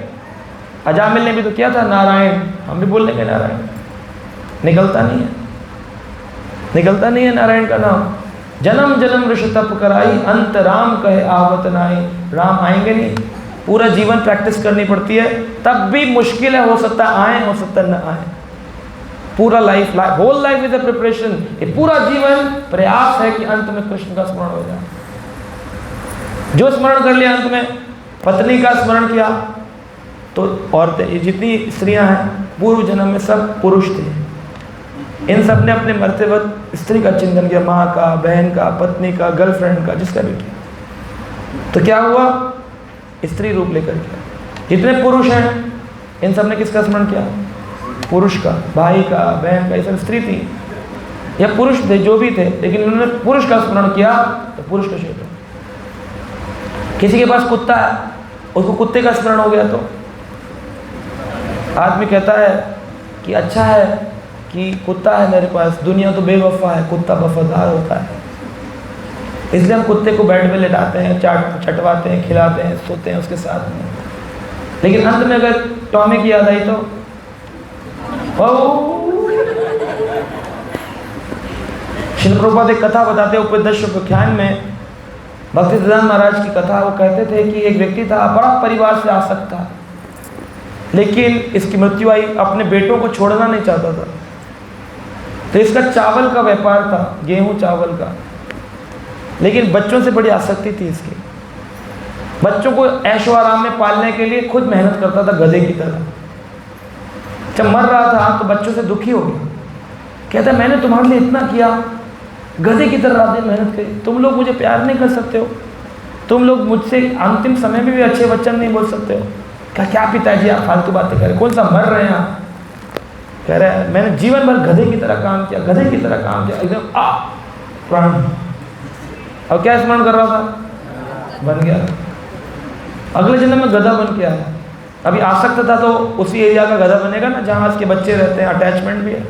अजामिल ने भी तो किया था नारायण, हम भी बोल लेंगे नारायण, निकलता नहीं है, निकलता नहीं है नारायण का नाम। जन्म जन्म ऋषि तप कराई, अंत राम कहे आवत नाई। राम आएंगे नहीं, पूरा जीवन प्रैक्टिस करनी पड़ती है, तब भी मुश्किल है, हो सकता है आए, हो सकता है न आए। पूरा life, whole life is a preparation. ये पूरा जीवन प्रयास है कि अंत में कृष्ण का स्मरण हो जाए। जो स्मरण कर लिया अंत में, पत्नी का स्मरण किया, तो औरतें, ये जितनी स्त्रियां हैं पूर्व जन्म में सब पुरुष थे, इन सब ने अपने मरते वक्त स्त्री का चिंतन किया, माँ का, बहन का, पत्नी का, गर्लफ्रेंड का, जिसका भी किया। तो क्या हुआ, स्त्री रूप लेकर किया। जितने पुरुष हैं इन सब ने किसका स्मरण किया, पुरुष का, भाई का, बहन का, ये सब स्त्री थी या पुरुष थे, जो भी थे, लेकिन इन्होंने पुरुष का स्मरण किया तो पुरुष का क्षेत्र। किसी के पास कुत्ता है, उसको कुत्ते का स्मरण हो गया तो आदमी कहता है कि अच्छा है कि कुत्ता है मेरे पास, दुनिया तो बेवफा है, कुत्ता वफादार होता है, इसलिए हम कुत्ते को बेड में लेटाते हैं, चटवाते हैं, खिलाते हैं, सोते हैं उसके साथ में। लेकिन अंत में अगर टॉमी की याद आई तो श्रील प्रभुपाद एक कथा बताते हैं उपदेशोपाख्यान में, भक्ति सिद्धांत महाराज की कथा। वो कहते थे कि एक व्यक्ति था, बड़ा परिवार से आसक्त था, लेकिन इसकी मृत्यु आई, अपने बेटों को छोड़ना नहीं चाहता था। तो इसका चावल का व्यापार था, गेहूं चावल का, लेकिन बच्चों से बड़ी आसक्ति थी इसकी। बच्चों को ऐशो आराम में पालने के लिए खुद मेहनत करता था गधे की तरह। जब मर रहा था तो बच्चों से दुखी हो गया, कहता है मैंने तुम्हारे लिए इतना किया, गधे की तरह रात दिन मेहनत करी, तुम लोग मुझे प्यार नहीं कर सकते हो, तुम लोग मुझसे अंतिम समय में भी अच्छे वचन नहीं बोल सकते हो। क्या पिताजी आप फालतू बातें कर रहे, कौन सा मर रहे हैं आप। कह रहे हैं मैंने जीवन भर गधे की तरह काम किया, गधे की तरह काम किया, एकदम प्राण। अब क्या स्मरण कर रहा था, बन गया, अगले जन्म में गधा बन के आया। अभी आसक्त था तो उसी एरिया का गधा बनेगा ना जहाँ उसके बच्चे रहते हैं, अटैचमेंट भी है।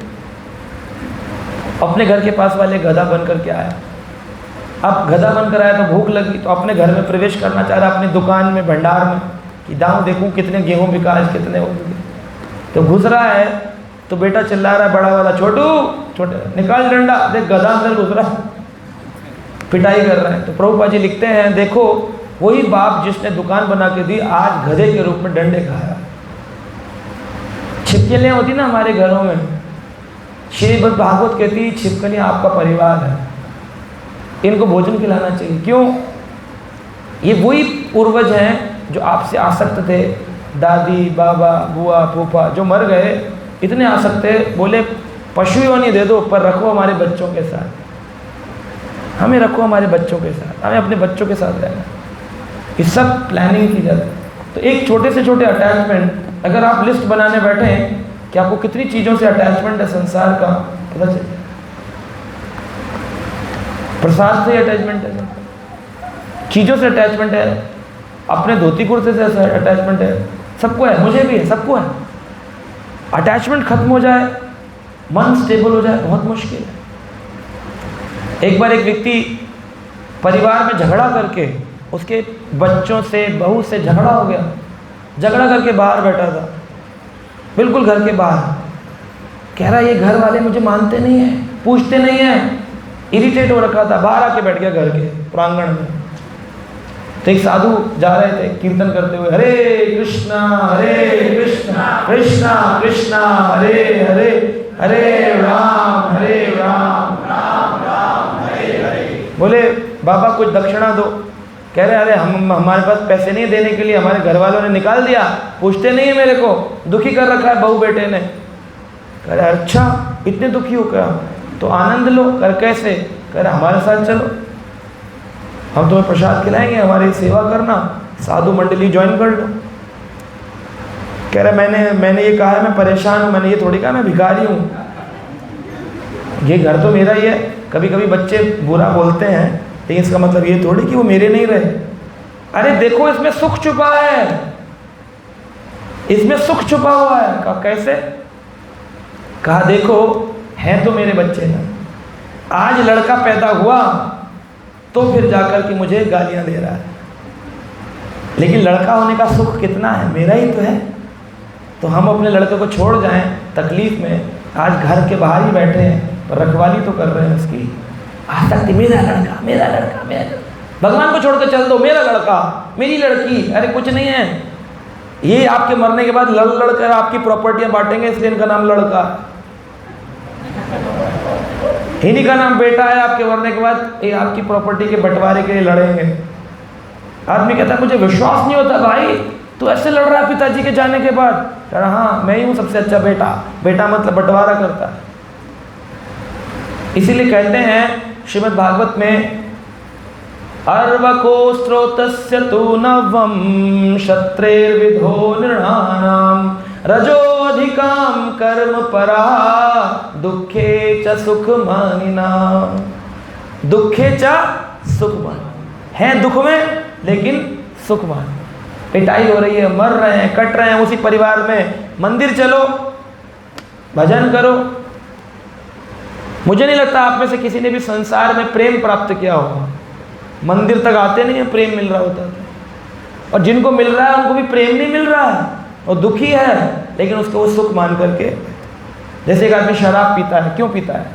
अपने घर के पास वाले गधा बन करके आया। अब गधा बनकर आया तो भूख लगी, तो अपने घर में प्रवेश करना चाह रहा, अपनी दुकान में, भंडार में, कि दाऊँ देखूँ कितने गेहूँ बिका आज, कितने हो बिके। तो घुस रहा है तो बेटा चिल्ला रहा है बड़ा वाला, छोटू छोटे निकाल डंडा, देख गधा अंदर घुस रहा है, पिटाई कर रहे हैं। तो प्रभुपाद जी लिखते हैं देखो वही बाप जिसने दुकान बना के दी आज गधे के रूप में डंडे खाया। छिपकलियाँ होती ना हमारे घरों में, श्रीमद् भागवत कहती छिपकलियाँ आपका परिवार है, इनको भोजन खिलाना चाहिए। क्यों, ये वही पूर्वज हैं जो आपसे आसक्त थे, दादी, बाबा, बुआ, फूफा, जो मर गए, इतने आसक्त थे, बोले पशु योनि दे दो पर रखो हमारे बच्चों के साथ, हमें रखो हमारे बच्चों के साथ, हमें अपने बच्चों के साथ रहना। ये सब प्लानिंग की जाती है। तो एक छोटे से छोटे अटैचमेंट, अगर आप लिस्ट बनाने बैठे हैं कि आपको कितनी चीज़ों से अटैचमेंट है संसार का, पता चले। प्रसाद से अटैचमेंट है, चीज़ों से अटैचमेंट है, अपने धोती कुर्ते से अटैचमेंट है, सबको है, मुझे भी है, सबको है। अटैचमेंट खत्म हो जाए, मन स्टेबल हो जाए, बहुत मुश्किल है। एक बार एक व्यक्ति परिवार में झगड़ा करके, उसके बच्चों से, बहू से झगड़ा हो गया, झगड़ा करके बाहर बैठा था, बिल्कुल घर के बाहर। कह रहा ये घर वाले मुझे मानते नहीं हैं, पूछते नहीं हैं, इरिटेट हो रखा था, बाहर आके बैठ गया घर के प्रांगण में। तो एक साधु जा रहे थे कीर्तन करते हुए, हरे कृष्णा कृष्णा कृष्णा हरे हरे, हरे राम राम राम हरे हरे। बोले बाबा कुछ दक्षिणा दो। कह रहे अरे हमारे पास पैसे नहीं देने के लिए, हमारे घर वालों ने निकाल दिया, पूछते नहीं है मेरे को, दुखी कर रखा है बहू बेटे ने। कह रहे अच्छा इतने दुखी हो क्या, तो आनंद लो। कर कैसे? कह रहे हमारे साथ चलो, हम तुम्हें प्रसाद खिलाएंगे, हमारी सेवा करना, साधु मंडली ज्वाइन कर लो। कह रहे मैंने ये कहा है मैं परेशान हूँ, मैंने ये थोड़ी कहा मैं भिखारी हूँ, ये घर तो मेरा ही है। कभी कभी बच्चे बुरा बोलते हैं, लेकिन इसका मतलब ये थोड़ी कि वो मेरे नहीं रहे। अरे देखो इसमें सुख छुपा है, इसमें सुख छुपा हुआ है। कहा कैसे? कहा देखो हैं तो मेरे बच्चे ना, आज लड़का पैदा हुआ तो फिर जाकर के मुझे गालियां दे रहा है, लेकिन लड़का होने का सुख कितना है, मेरा ही तो है। तो हम अपने लड़के को छोड़ जाएं तकलीफ में, आज घर के बाहर ही बैठे हैं पर रखवाली तो कर रहे हैं उसकी। आज तक मेरा लड़का मेरा लड़का मेरा लड़का, भगवान को छोड़कर चल दो, मेरा लड़का मेरी लड़की। अरे कुछ नहीं है, ये आपके मरने के बाद लड़ लड़कर आपकी प्रॉपर्टियां बांटेंगे, इसलिए इनका नाम लड़का। इन्हीं का नाम बेटा है, आपके मरने के बाद ये आपकी प्रॉपर्टी के बंटवारे के लिए लड़ेंगे। आदमी कहता है मुझे विश्वास नहीं होता भाई, तू ऐसे लड़ रहा है पिताजी के जाने के बाद। कह रहा हाँ मैं ही हूँ सबसे अच्छा बेटा, बेटा मतलब बंटवारा करता है। इसीलिए कहते हैं श्रीमद् भागवत में, अर्वको स्त्रोतस्य तु नवम क्षत्रेर्विधो नृणानाम रजोधिकाम कर्म परा दुखे च सुखमानिनाम। दुखे च सुखमान है, दुख में लेकिन सुखमान। पिटाई हो रही है, मर रहे हैं, कट रहे हैं उसी परिवार में, मंदिर चलो भजन करो। मुझे नहीं लगता आप में से किसी ने भी संसार में प्रेम प्राप्त किया होगा। मंदिर तक आते नहीं है, प्रेम मिल रहा होता है, और जिनको मिल रहा है उनको भी प्रेम नहीं मिल रहा है, और दुखी है, लेकिन उसको वो सुख मान करके। जैसे एक आदमी शराब पीता है, क्यों पीता है?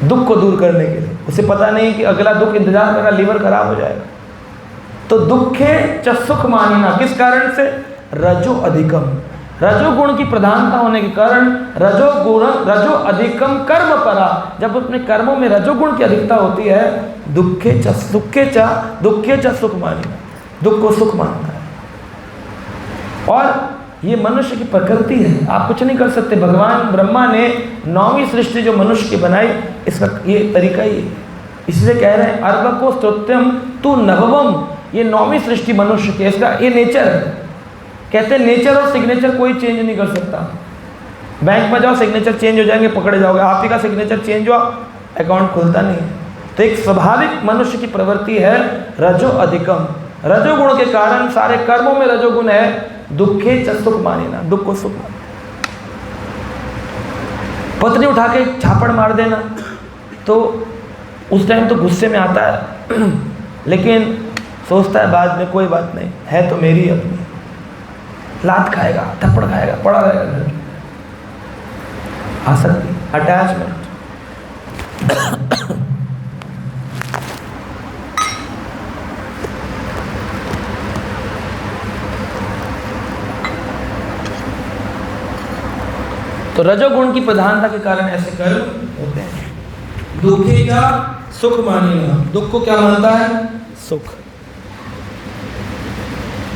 दुख को दूर करने के लिए। उसे पता नहीं कि अगला दुख इंतजार कर रहा, लीवर खराब हो जाएगा। तो दुखे च सुख मानिना, किस कारण से? रजो अधिकम, रजोगुण की प्रधानता होने के कारण। रजो अधिकम कर्म परा, जब अपने कर्मों में रजोगुण की अधिकता होती है, दुखे च सुख मानिना, दुख को सुख मानना है। और ये मनुष्य की प्रकृति है, आप कुछ नहीं कर सकते। भगवान ब्रह्मा ने 9वीं सृष्टि जो मनुष्य की बनाई, इसका ये तरीका ही है। इसलिए कह रहे हैं अर्वको स्तोत्यम तू नववम, ये 9वीं सृष्टि मनुष्य की, इसका ये नेचर है। कहते हैं नेचर और सिग्नेचर कोई चेंज नहीं कर सकता। बैंक में जाओ सिग्नेचर चेंज हो जाएंगे, पकड़े जाओगे। आप ही का सिग्नेचर चेंज हुआ, अकाउंट खुलता नहीं है। तो एक स्वाभाविक मनुष्य की प्रवृत्ति है रजो अधिकम, रजोगुण के कारण सारे कर्मों में रजोगुण है। दुखे च सुख मानिना, दुख को सुख मानना। पत्नी उठा के झापड़ मार देना, तो उस टाइम तो गुस्से में आता है, लेकिन सोचता है बाद में कोई बात नहीं है, तो मेरी अपनी। लात खाएगा, थप्पड़ खाएगा, पड़ा रहेगा घर में। आसक्ति, अटैचमेंट। तो रजोगुण की प्रधानता के कारण ऐसे कर्म होते हैं। दुखे का सुख मानिना, दुख को क्या मानता है? सुख।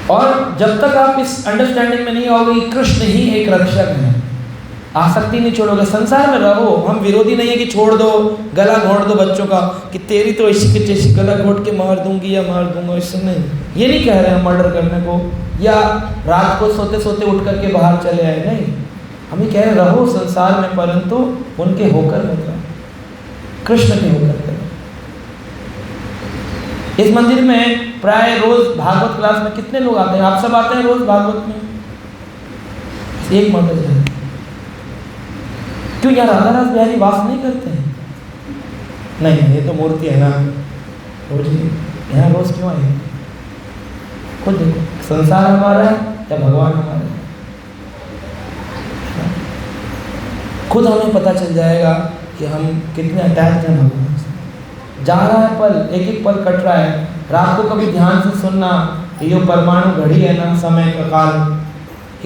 और जब तक आप इस अंडरस्टैंडिंग में नहीं आओगे कि कृष्ण ही एक रक्षक है, आसक्ति नहीं छोड़ोगे, संसार में रहो। हम विरोधी नहीं है कि छोड़ दो, गला घोंट दो बच्चों का कि तेरी तो ऐसी की तैसी गला घोंट के मार दूंगी या मार दूंगा, इससे नहीं, ये नहीं कह रहे हैं मर्डर करने को या रात को सोते सोते उठ करके बाहर चले आए, नहीं। हम ये कह रहे रहो संसार में, परंतु उनके होकर मत रहो, कृष्ण के होकर करो। इस मंदिर में प्राय रोज भागवत क्लास में कितने लोग आते हैं? आप सब आते हैं रोज भागवत में? एक मत जाए क्यों? यार राधा रास बिहारी वास नहीं करते हैं? नहीं, ये तो मूर्ति है ना रोज, यहाँ रोज क्यों आए? खुद देखो, संसार हमारा है या भगवान हमारा है? खुद हमें पता चल जाएगा कि हम कितने अटैच हैं भगवान से। जा रहा है पल, एक एक पल कट रहा है। रात को कभी ध्यान से सुनना, ये परमाणु घड़ी है ना, समय का काल,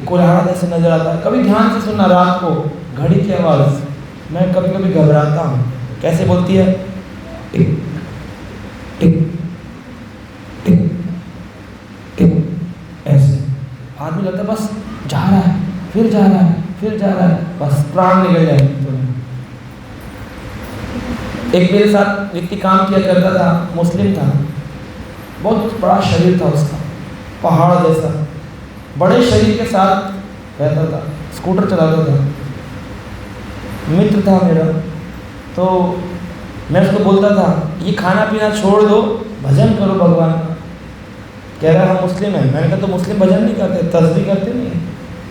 कोलाहल ऐसे नजर आता है। कभी ध्यान से सुनना रात को घड़ी की आवाज़। मैं कभी कभी घबराता हूँ, कैसे बोलती है? टिक टिक टिक टिक, ऐसे। आदमी लगता है बस जा रहा है, फिर जा रहा है, फिर जा रहा है, बस प्राण निकल जाएंगे। एक मेरे साथ व्यक्ति काम किया करता था, मुस्लिम था, बहुत बड़ा शरीर था उसका, पहाड़ जैसा, बड़े शरीर के साथ रहता था, स्कूटर चलाता था, मित्र था मेरा। तो मैं उसको बोलता था ये खाना पीना छोड़ दो, भजन करो भगवान का। कह रहा हम मुस्लिम हैं। मैंने कहा तो मुस्लिम भजन नहीं करते, तस्बीह करते नहीं?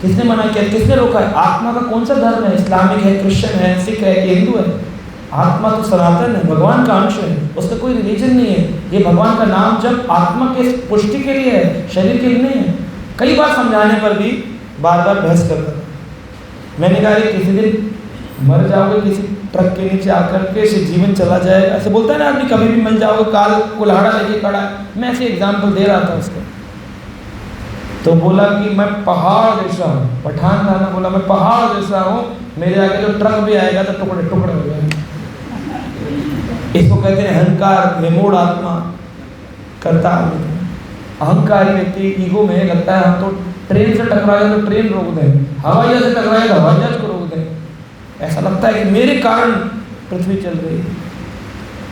किसने मना किया? किसने रोका है? आत्मा का कौन सा धर्म है? इस्लामिक है, क्रिश्चियन है, सिख है कि हिंदू है? आत्मा तो सनातन है, भगवान का अंश है, उसका कोई रिलीजन नहीं है। ये भगवान का नाम जब आत्मा के पुष्टि के लिए है, शरीर के लिए नहीं है। कई बार समझाने पर भी बार बार बहस करता था। मैंने कहा किसी दिन मर जाओगे किसी ट्रक के नीचे आकर के, ऐसे जीवन चला जाएगा, ऐसे बोलता है ना आदमी, कभी भी मर जाओगे, काल कुल्हाड़ा लेके खड़ा है। मैं ऐसे एग्जाम्पल दे रहा था उसको। तो बोला कि मैं पहाड़ जैसा हूँ, पठान था ना, बोला मैं पहाड़ जैसा हूँ, मेरे आगे जो ट्रक भी आएगा तो टुकड़े टुकड़े हो जाएंगे। इसको कहते हैं अहंकार में मूढ़ आत्मा करता है। अहंकारी व्यक्ति ईगो में लगता है हम तो ट्रेन से टकराए तो ट्रेन रोक दें, हवाई जहाज से टकराए तो हवाई जहाज को रोक दें। ऐसा लगता है कि मेरे कारण पृथ्वी चल रही है।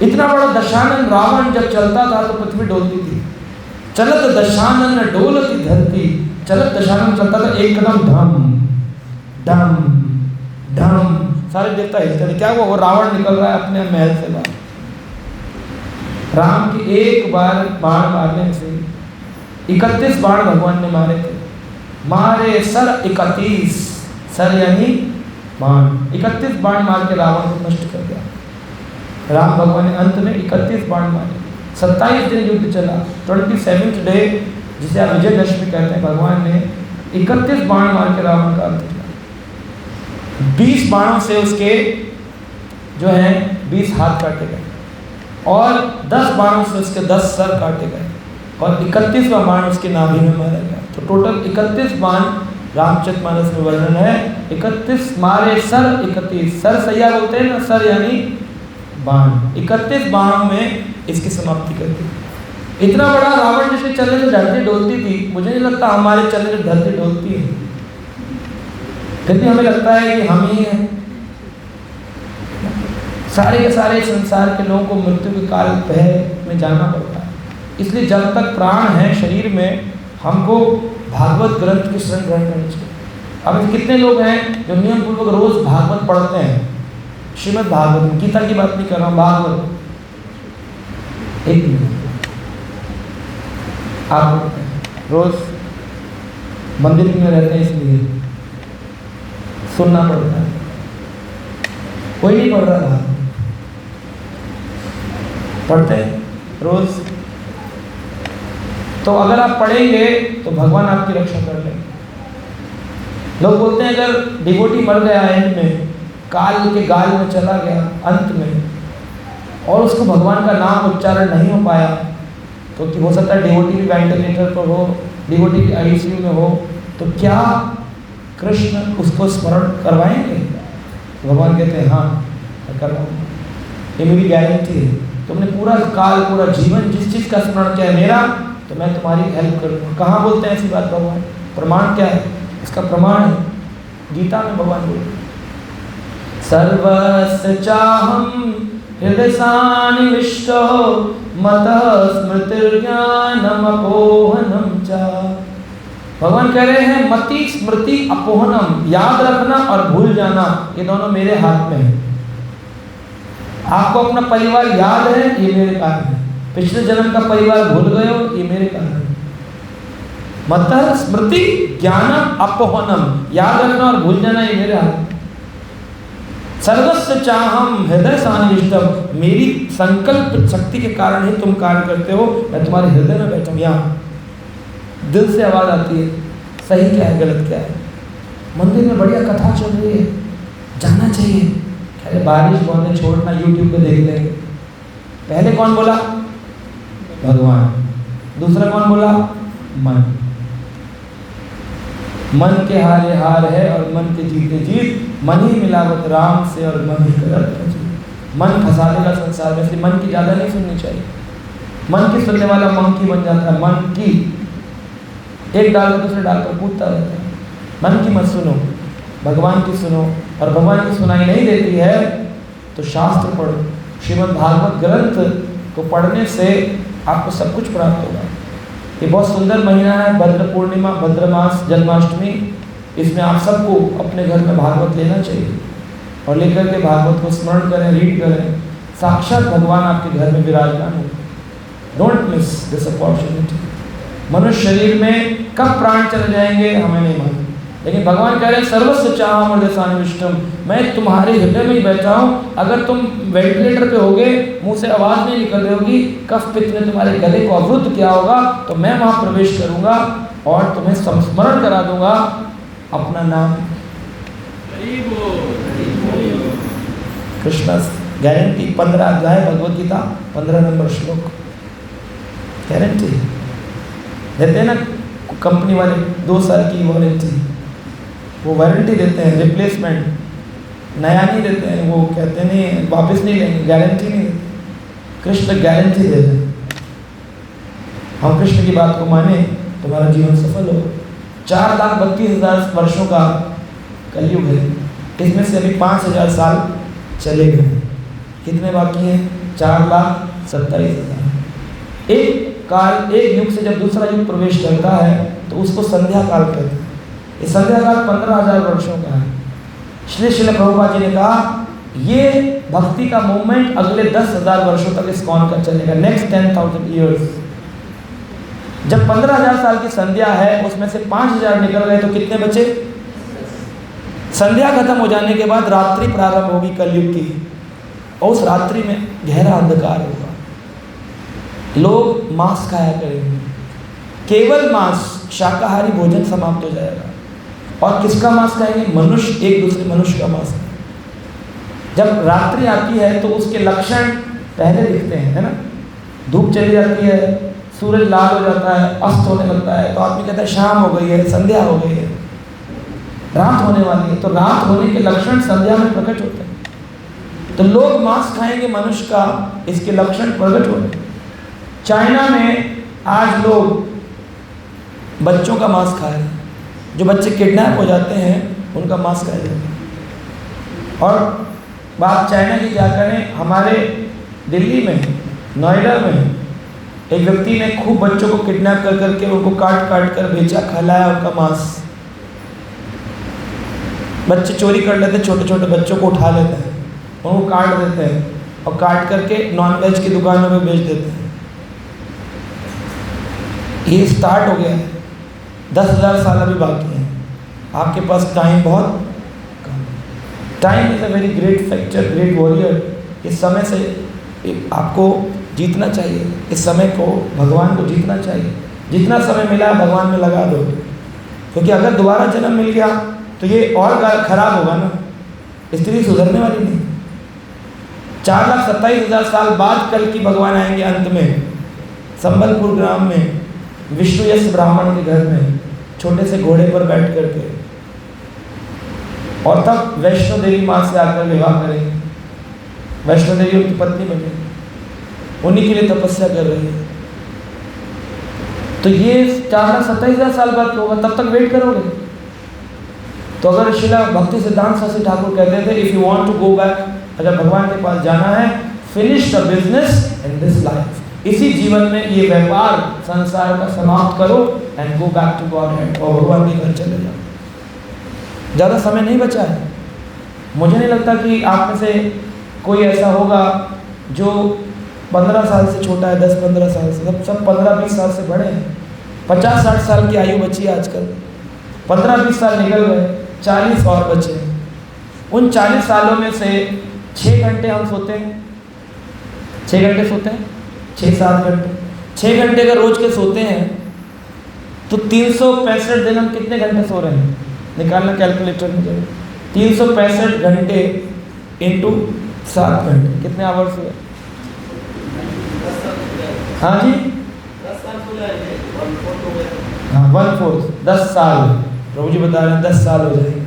इतना बड़ा दशानन रावण जब चलता था तो पृथ्वी डोलती थी। चलत दशानन डोलती धरती, चलत दशानन चलता था, एक कदम धम धम धम, सारे देवता हिलते थे। क्या हुआ? वो रावण निकल रहा है अपने महल से बाहर। राम के एक बार बाण मारने से 31 बाण भगवान ने मारे थे। मारे सर 31, सर यानी बाण, 31 बाण मार के रावण को नष्ट कर दिया। राम भगवान ने अंत में 31 बाण मारे। 27 दिन युद्ध चला। 27th डे, जिसे आप विजयदशमी कहते हैं, भगवान ने 31 बाण मार के रावण का अंत किया। 20 बाणों से उसके जो हैं 20 हाथ काटे गए और 10 बाणों से उसके 10 सर काटे गए और 31वां बाण उसके नाभि में मारा गया। तो टोटल 31 बाण रामचरितमानस में वर्णन है। 31 मारे सर 31, सर सैया बोलते हैं ना, सर यानी बाण। 31 बाणों में इसकी समाप्ति कर दी। इतना बड़ा रावण जिसके चलने से धरती डोलती थी, मुझे नहीं लगता हमारे चलने से धरती डोलती है। कितनी हमें लगता है कि हम ही हैं। सारे के सारे संसार के लोगों को मृत्यु के काल भय में जाना पड़ता है। इसलिए जब तक प्राण है शरीर में, हमको भागवत ग्रंथ की शरण ग्रहण करनी चाहिए। अब कितने लोग हैं जो नियम पूर्वक रोज भागवत पढ़ते हैं? श्रीमद् भागवत, गीता की बात नहीं कर रहा हूँ, भागवत। एक मिनट, आप रोज मंदिर में रहते हैं इसलिए सुनना पड़ता है। कोई नहीं पढ़ रहा, पढ़ते हैं रोज। तो अगर आप पढ़ेंगे तो भगवान आपकी रक्षा कर लेंगे। लोग बोलते हैं अगर डिवोटी मर गया एंड में, काल के गाल में चला गया अंत में, और उसको भगवान का नाम उच्चारण नहीं हो पाया, तो हो सकता है डिवोटी भी वेंटिलेटर पर हो, डिवोटी भी आईसीयू में हो, तो क्या कृष्ण उसको स्मरण करवाएंगे? भगवान कहते हैं हाँ करवाऊंगा, ये मेरी गारंटी है। तुमने पूरा काल, पूरा जीवन जिस चीज़ का स्मरण किया है मेरा, तो मैं तुम्हारी हेल्प करूँगा। कहाँ बोलते हैं ऐसी बात भगवान? प्रमाण क्या है इसका? प्रमाण है गीता में भगवान बोलते हैं। सर्वस्य चाहं हृदय सानिविष्टो मतः स्मृतिर्ज्ञानम अपोहनम च। भगवान कह रहे हैं मति स्मृति अपोहनम, याद रखना और भूल जाना, ये दोनों मेरे हाथ में है। आपको अपना परिवार याद है, ये मेरे कारण है। पिछले जन्म का परिवार भूल गए हो, ये मेरे कारण है। मतः स्मृति ज्ञानम अपोहनम, याद रखना और भूल जाना, ये मेरे हाथ। सर्वस्य चाहम हृदय सानिविष्टम, मेरी संकल्प शक्ति के कारण ही तुम कार्य करते हो। मैं तुम्हारे हृदय में बैठा हूँ, यहाँ दिल से आवाज आती है, सही क्या है गलत क्या है। मंदिर में बढ़िया कथा चल रही है, जाना चाहिए। अरे बारिश बहुत है, छोड़ना, यूट्यूब पे देख लेंगे। पहले कौन बोला? भगवान। दूसरा कौन बोला? मन। मन के हारे हार है और मन के जीते जीत, मन ही मिलावट राम से और मन ही करत जीत। मन फंसा देगा संसार में, इसलिए मन की ज़्यादा नहीं सुननी चाहिए। मन की सुनने वाला मंकी बन जाता है। मन की एक डाल कर दूसरे डाल कर कूदता रहता है। मन की मत सुनो, भगवान की सुनो। और भगवान की सुनाई नहीं देती है तो शास्त्र पढ़ो। श्रीमद् भागवत ग्रंथ को पढ़ने से आपको सब कुछ प्राप्त होगा। ये बहुत सुंदर महीना है, भद्र पूर्णिमा, भद्र मास, जन्माष्टमी। इसमें आप सबको अपने घर में भागवत लेना चाहिए और लेकर के भागवत को स्मरण करें, रीड करें। साक्षात भगवान आपके घर में विराजमान हो। Don't miss this opportunity. मनुष्य शरीर में कब प्राण चले जाएंगे हमें नहीं मालूम, लेकिन भगवान कह रहे हैं सर्वस्य चाहम हृदय सानिविष्टम, मैं तुम्हारे हृदय में ही बैठा हूँ। अगर तुम वेंटिलेटर पे होगे, मुंह से आवाज़ नहीं निकल रही होगी, कफ पित्त ने तुम्हारे गले को अवरुद्ध किया होगा, तो मैं वहाँ प्रवेश करूँगा और तुम्हें संस्मरण करा दूंगा अपना नाम। कृष्ण गारंटी, 15 अध्याय भगवद गीता, 15 नंबर श्लोक, गारंटी देते हैं ना कंपनी वाले। 2 साल की वारंटी, वो वारंटी देते हैं, रिप्लेसमेंट नया नहीं देते हैं। वो कहते नहीं वापस नहीं लेंगे, गारंटी नहीं देते। कृष्ण गारंटी दे रहे हैं। हम कृष्ण की बात को माने, तुम्हारा जीवन सफल हो। 4,32,000 वर्षों का कलयुग है, इसमें से अभी 5,000 साल चले गए। कितने बाकी हैं? 4,27,000। एक काल, एक युग से जब दूसरा युग प्रवेश करता है तो उसको संध्या काल कहते हैं। ये संध्या काल 15,000 वर्षों का है। श्री प्रभुपाद जी ने कहा ये भक्ति का मूवमेंट अगले 10,000 वर्षों तक इस्कॉन का चलेगा, नेक्स्ट 10,000 ईयर्स। जब 15,000 साल की संध्या है, उसमें से 5,000 निकल गए तो कितने बचे? संध्या खत्म हो जाने के बाद रात्रि प्रारंभ होगी कलयुग की, और उस रात्रि में गहरा अंधकार होगा। लोग मांस खाया करेंगे, केवल मांस, शाकाहारी भोजन समाप्त हो जाएगा। और किसका मांस खाएंगे? मनुष्य एक दूसरे मनुष्य का मांस। जब रात्रि आती है तो उसके लक्षण पहले दिखते हैं, है ना। धूप चली जाती है, सूरज लाल हो जाता है, अस्त होने लगता है, तो आदमी कहता है शाम हो गई है, संध्या हो गई है, रात होने वाली है। तो रात होने के लक्षण संध्या में प्रकट होते हैं। तो लोग मांस खाएंगे मनुष्य का, इसके लक्षण प्रकट होते हैं। चाइना में आज लोग बच्चों का मांस खा रहे हैं। जो बच्चे किडनैप हो जाते हैं उनका मांस खाया जाता है। और बात चाइना की क्या करें, हमारे दिल्ली में, नोएडा में एक व्यक्ति ने खूब बच्चों को किडनैप कर करके उनको काट काट कर बेचा, खिलाया उनका मांस। बच्चे चोरी कर लेते हैं, छोटे छोटे बच्चों को उठा लेते हैं, उनको काट देते हैं और काट करके नॉनवेज की दुकानों में बेच देते हैं। ये स्टार्ट हो गया है, 10,000 साल अभी बाकी हैं। आपके पास टाइम बहुत कम। Time is a very great factor, great warrior. इस समय से आपको जीतना चाहिए, इस समय को भगवान को जीतना चाहिए। जितना समय मिला है भगवान में लगा दो, क्योंकि अगर दोबारा जन्म मिल गया तो ये और खराब होगा ना। स्थिति सुधरने वाली नहीं। 4,27,000 साल बाद कल की भगवान आएंगे अंत में, संबलपुर ग्राम में, विष्णु यश ब्राह्मण के घर में, छोटे से घोड़े पर बैठ करके। और तब वैष्णो देवी माँ से आकर विवाह करेंगे। वैष्णो देवी उनकी पत्नी बनेगी, उन्हीं के लिए तपस्या कर रही है। तो ये 4,27,000 साल बाद होगा, तब तक वेट करोगे? तो अगर शिला भक्ति सिद्धांत सरस्वती ठाकुर कहते थे if you want to go back, अगर भगवान के पास जाना है, finish the business in this life, इसी जीवन में ये व्यापार संसार का समाप्त करो and go back to Godhead, और भगवान के घर चले जाओ। ज़्यादा समय नहीं बचा है। मुझे नहीं लगता कि आप में से कोई ऐसा होगा जो 15 साल से छोटा है, 10-15 साल से, सब 15-20 साल से बड़े हैं। 50-60 साल की आयु बची है आजकल, 15-20 साल निकल गए, 40 और बचे हैं। उन 40 सालों में से 6 घंटे हम सोते हैं, 6 घंटे सोते हैं, 6-7 घंटे, 6 घंटे अगर रोज के सोते हैं तो 365 दिन हम कितने घंटे सो रहे हैं? निकालना कैलकुलेटर में जब 365 घंटे इंटू 7 घंटे, कितने आवर्स हुए? हाँ जी, हाँ 1/4, 10 साल। प्रभु जी बता रहे हैं 10 साल हो जाएंगे।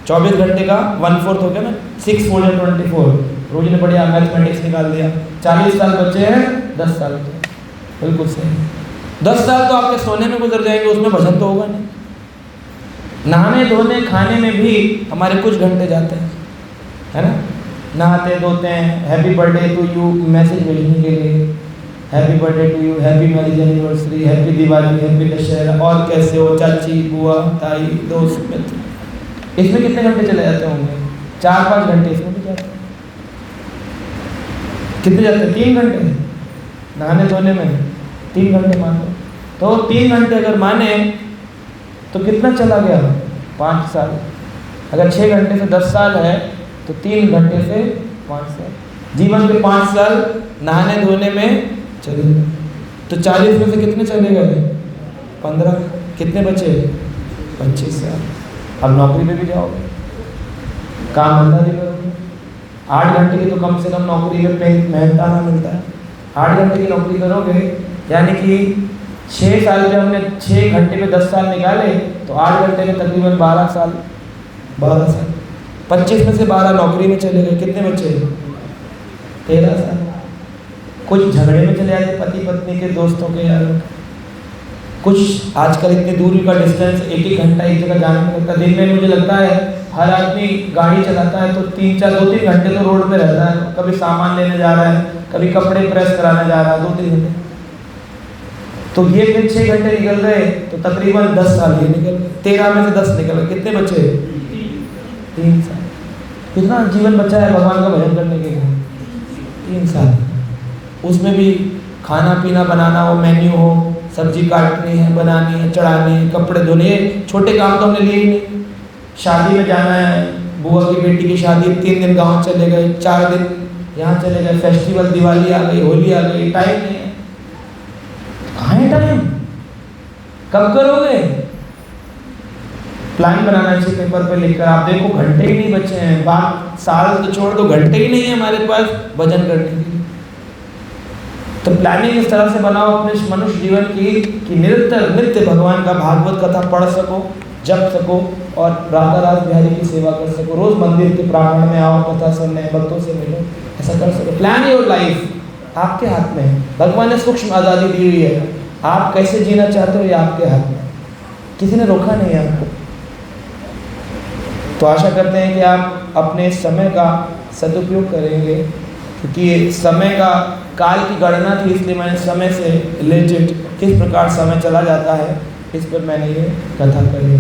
24 घंटे का 1/4 हो गया ना, 6 4 24। प्रभु जी ने बढ़िया मैथमेटिक्स निकाल दिया। 40 साल बचे हैं, 10 साल बचे, बिल्कुल सही। 10 साल तो आपके सोने में गुजर जाएंगे, उसमें भजन तो होगा नहीं। नहाने धोने खाने में भी हमारे कुछ घंटे जाते हैं, है ना। नहाते धोते हैं, happy birthday to you message भेजने के लिए, happy birthday to you, happy marriage anniversary, happy Diwali, happy Dussehra, और कैसे हो चाची, बुआ, ताई, दोस्त, मित्र, इसमें कितने घंटे चले जाते होंगे? 4-5 घंटे इसमें भी जाते हैं। कितने जाते हैं? 3 घंटे नहाने धोने में, 3 घंटे मान लो। तो 3 घंटे अगर माने तो कितना चला गया? 5 साल। अगर 6 घंटे से 10 साल है तो 3 घंटे से 5 साल। जीवन के 5 साल नहाने धोने में चले गए। तो 40 में से कितने चले गए? 15। कितने बचे? 25 साल। अब नौकरी पे भी जाओगे, काम धंधा भी करोगे। 8 घंटे की तो कम से कम नौकरी में मेहनताना मिलता है। 8 घंटे की नौकरी करोगे, यानी कि 6 साल में हमने 6 घंटे में 10 साल निकाले, तो 8 घंटे में तकरीबन 12 साल। 12 साल, 25 में से 12 नौकरी में चले गए, कितने बचे? 13 साल। कुछ झगड़े में चले जाते पति पत्नी के, दोस्तों के, यारों के। कुछ आजकल इतनी दूरी का डिस्टेंस 1-1 घंटा एक जगह जाने में लगता है। दिन में मुझे लगता है हर आदमी गाड़ी चलाता है तो 2-3 घंटे तो रोड पे रहता है। कभी सामान लेने जा रहा है, कभी कपड़े प्रेस कराने जा रहा है, 2-3 घंटे। तो ये फिर 6 घंटे निकल गए, तो तकरीबन 10 साल ये निकल गए। 13 में से 10 निकल गए, कितने बचे? 3 साल। कितना जीवन बचा है भगवान का भजन करने के लिए? 3 साल। उसमें भी खाना पीना बनाना हो, मेन्यू हो, सब्जी काटनी है, बनानी है, चढ़ानी है, कपड़े धोने, छोटे काम तो हमने लिए ही नहीं। शादी में जाना है, बुआ की बेटी की शादी, 3 दिन गांव चले गए, 4 दिन यहाँ चले गए, फेस्टिवल दिवाली आ गई, होली आ गई, टाइम नहीं है। कहाँ है टाइम? कब करोगे? प्लान बनाना चाहिए पेपर पे लिखकर। आप देखो घंटे ही नहीं बचे हैं, बात साल तो छोड़ दो, घंटे ही नहीं है हमारे पास भजन करने के लिए। तो प्लानिंग इस तरह से बनाओ अपने मनुष्य जीवन की कि निरंतर नित्य भगवान का भागवत कथा पढ़ सको, जप सको और राधा रास बिहारी की सेवा कर सको। रोज मंदिर के प्रांगण में आओ, कथा सुनने, भक्तों से मिलो, ऐसा कर सको। प्लान योर लाइफ, आपके हाथ में है। भगवान ने सूक्ष्म आज़ादी दी हुई है, आप कैसे जीना चाहते हो ये आपके हाथ में, किसी ने रोका नहीं है आपको। तो आशा करते हैं कि आप अपने समय का सदुपयोग करेंगे, क्योंकि ये समय का काल की गणना थी, इसलिए मैंने समय से रिलेटेड किस प्रकार समय चला जाता है इस पर मैंने ये कथा कही।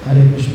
हरे कृष्ण।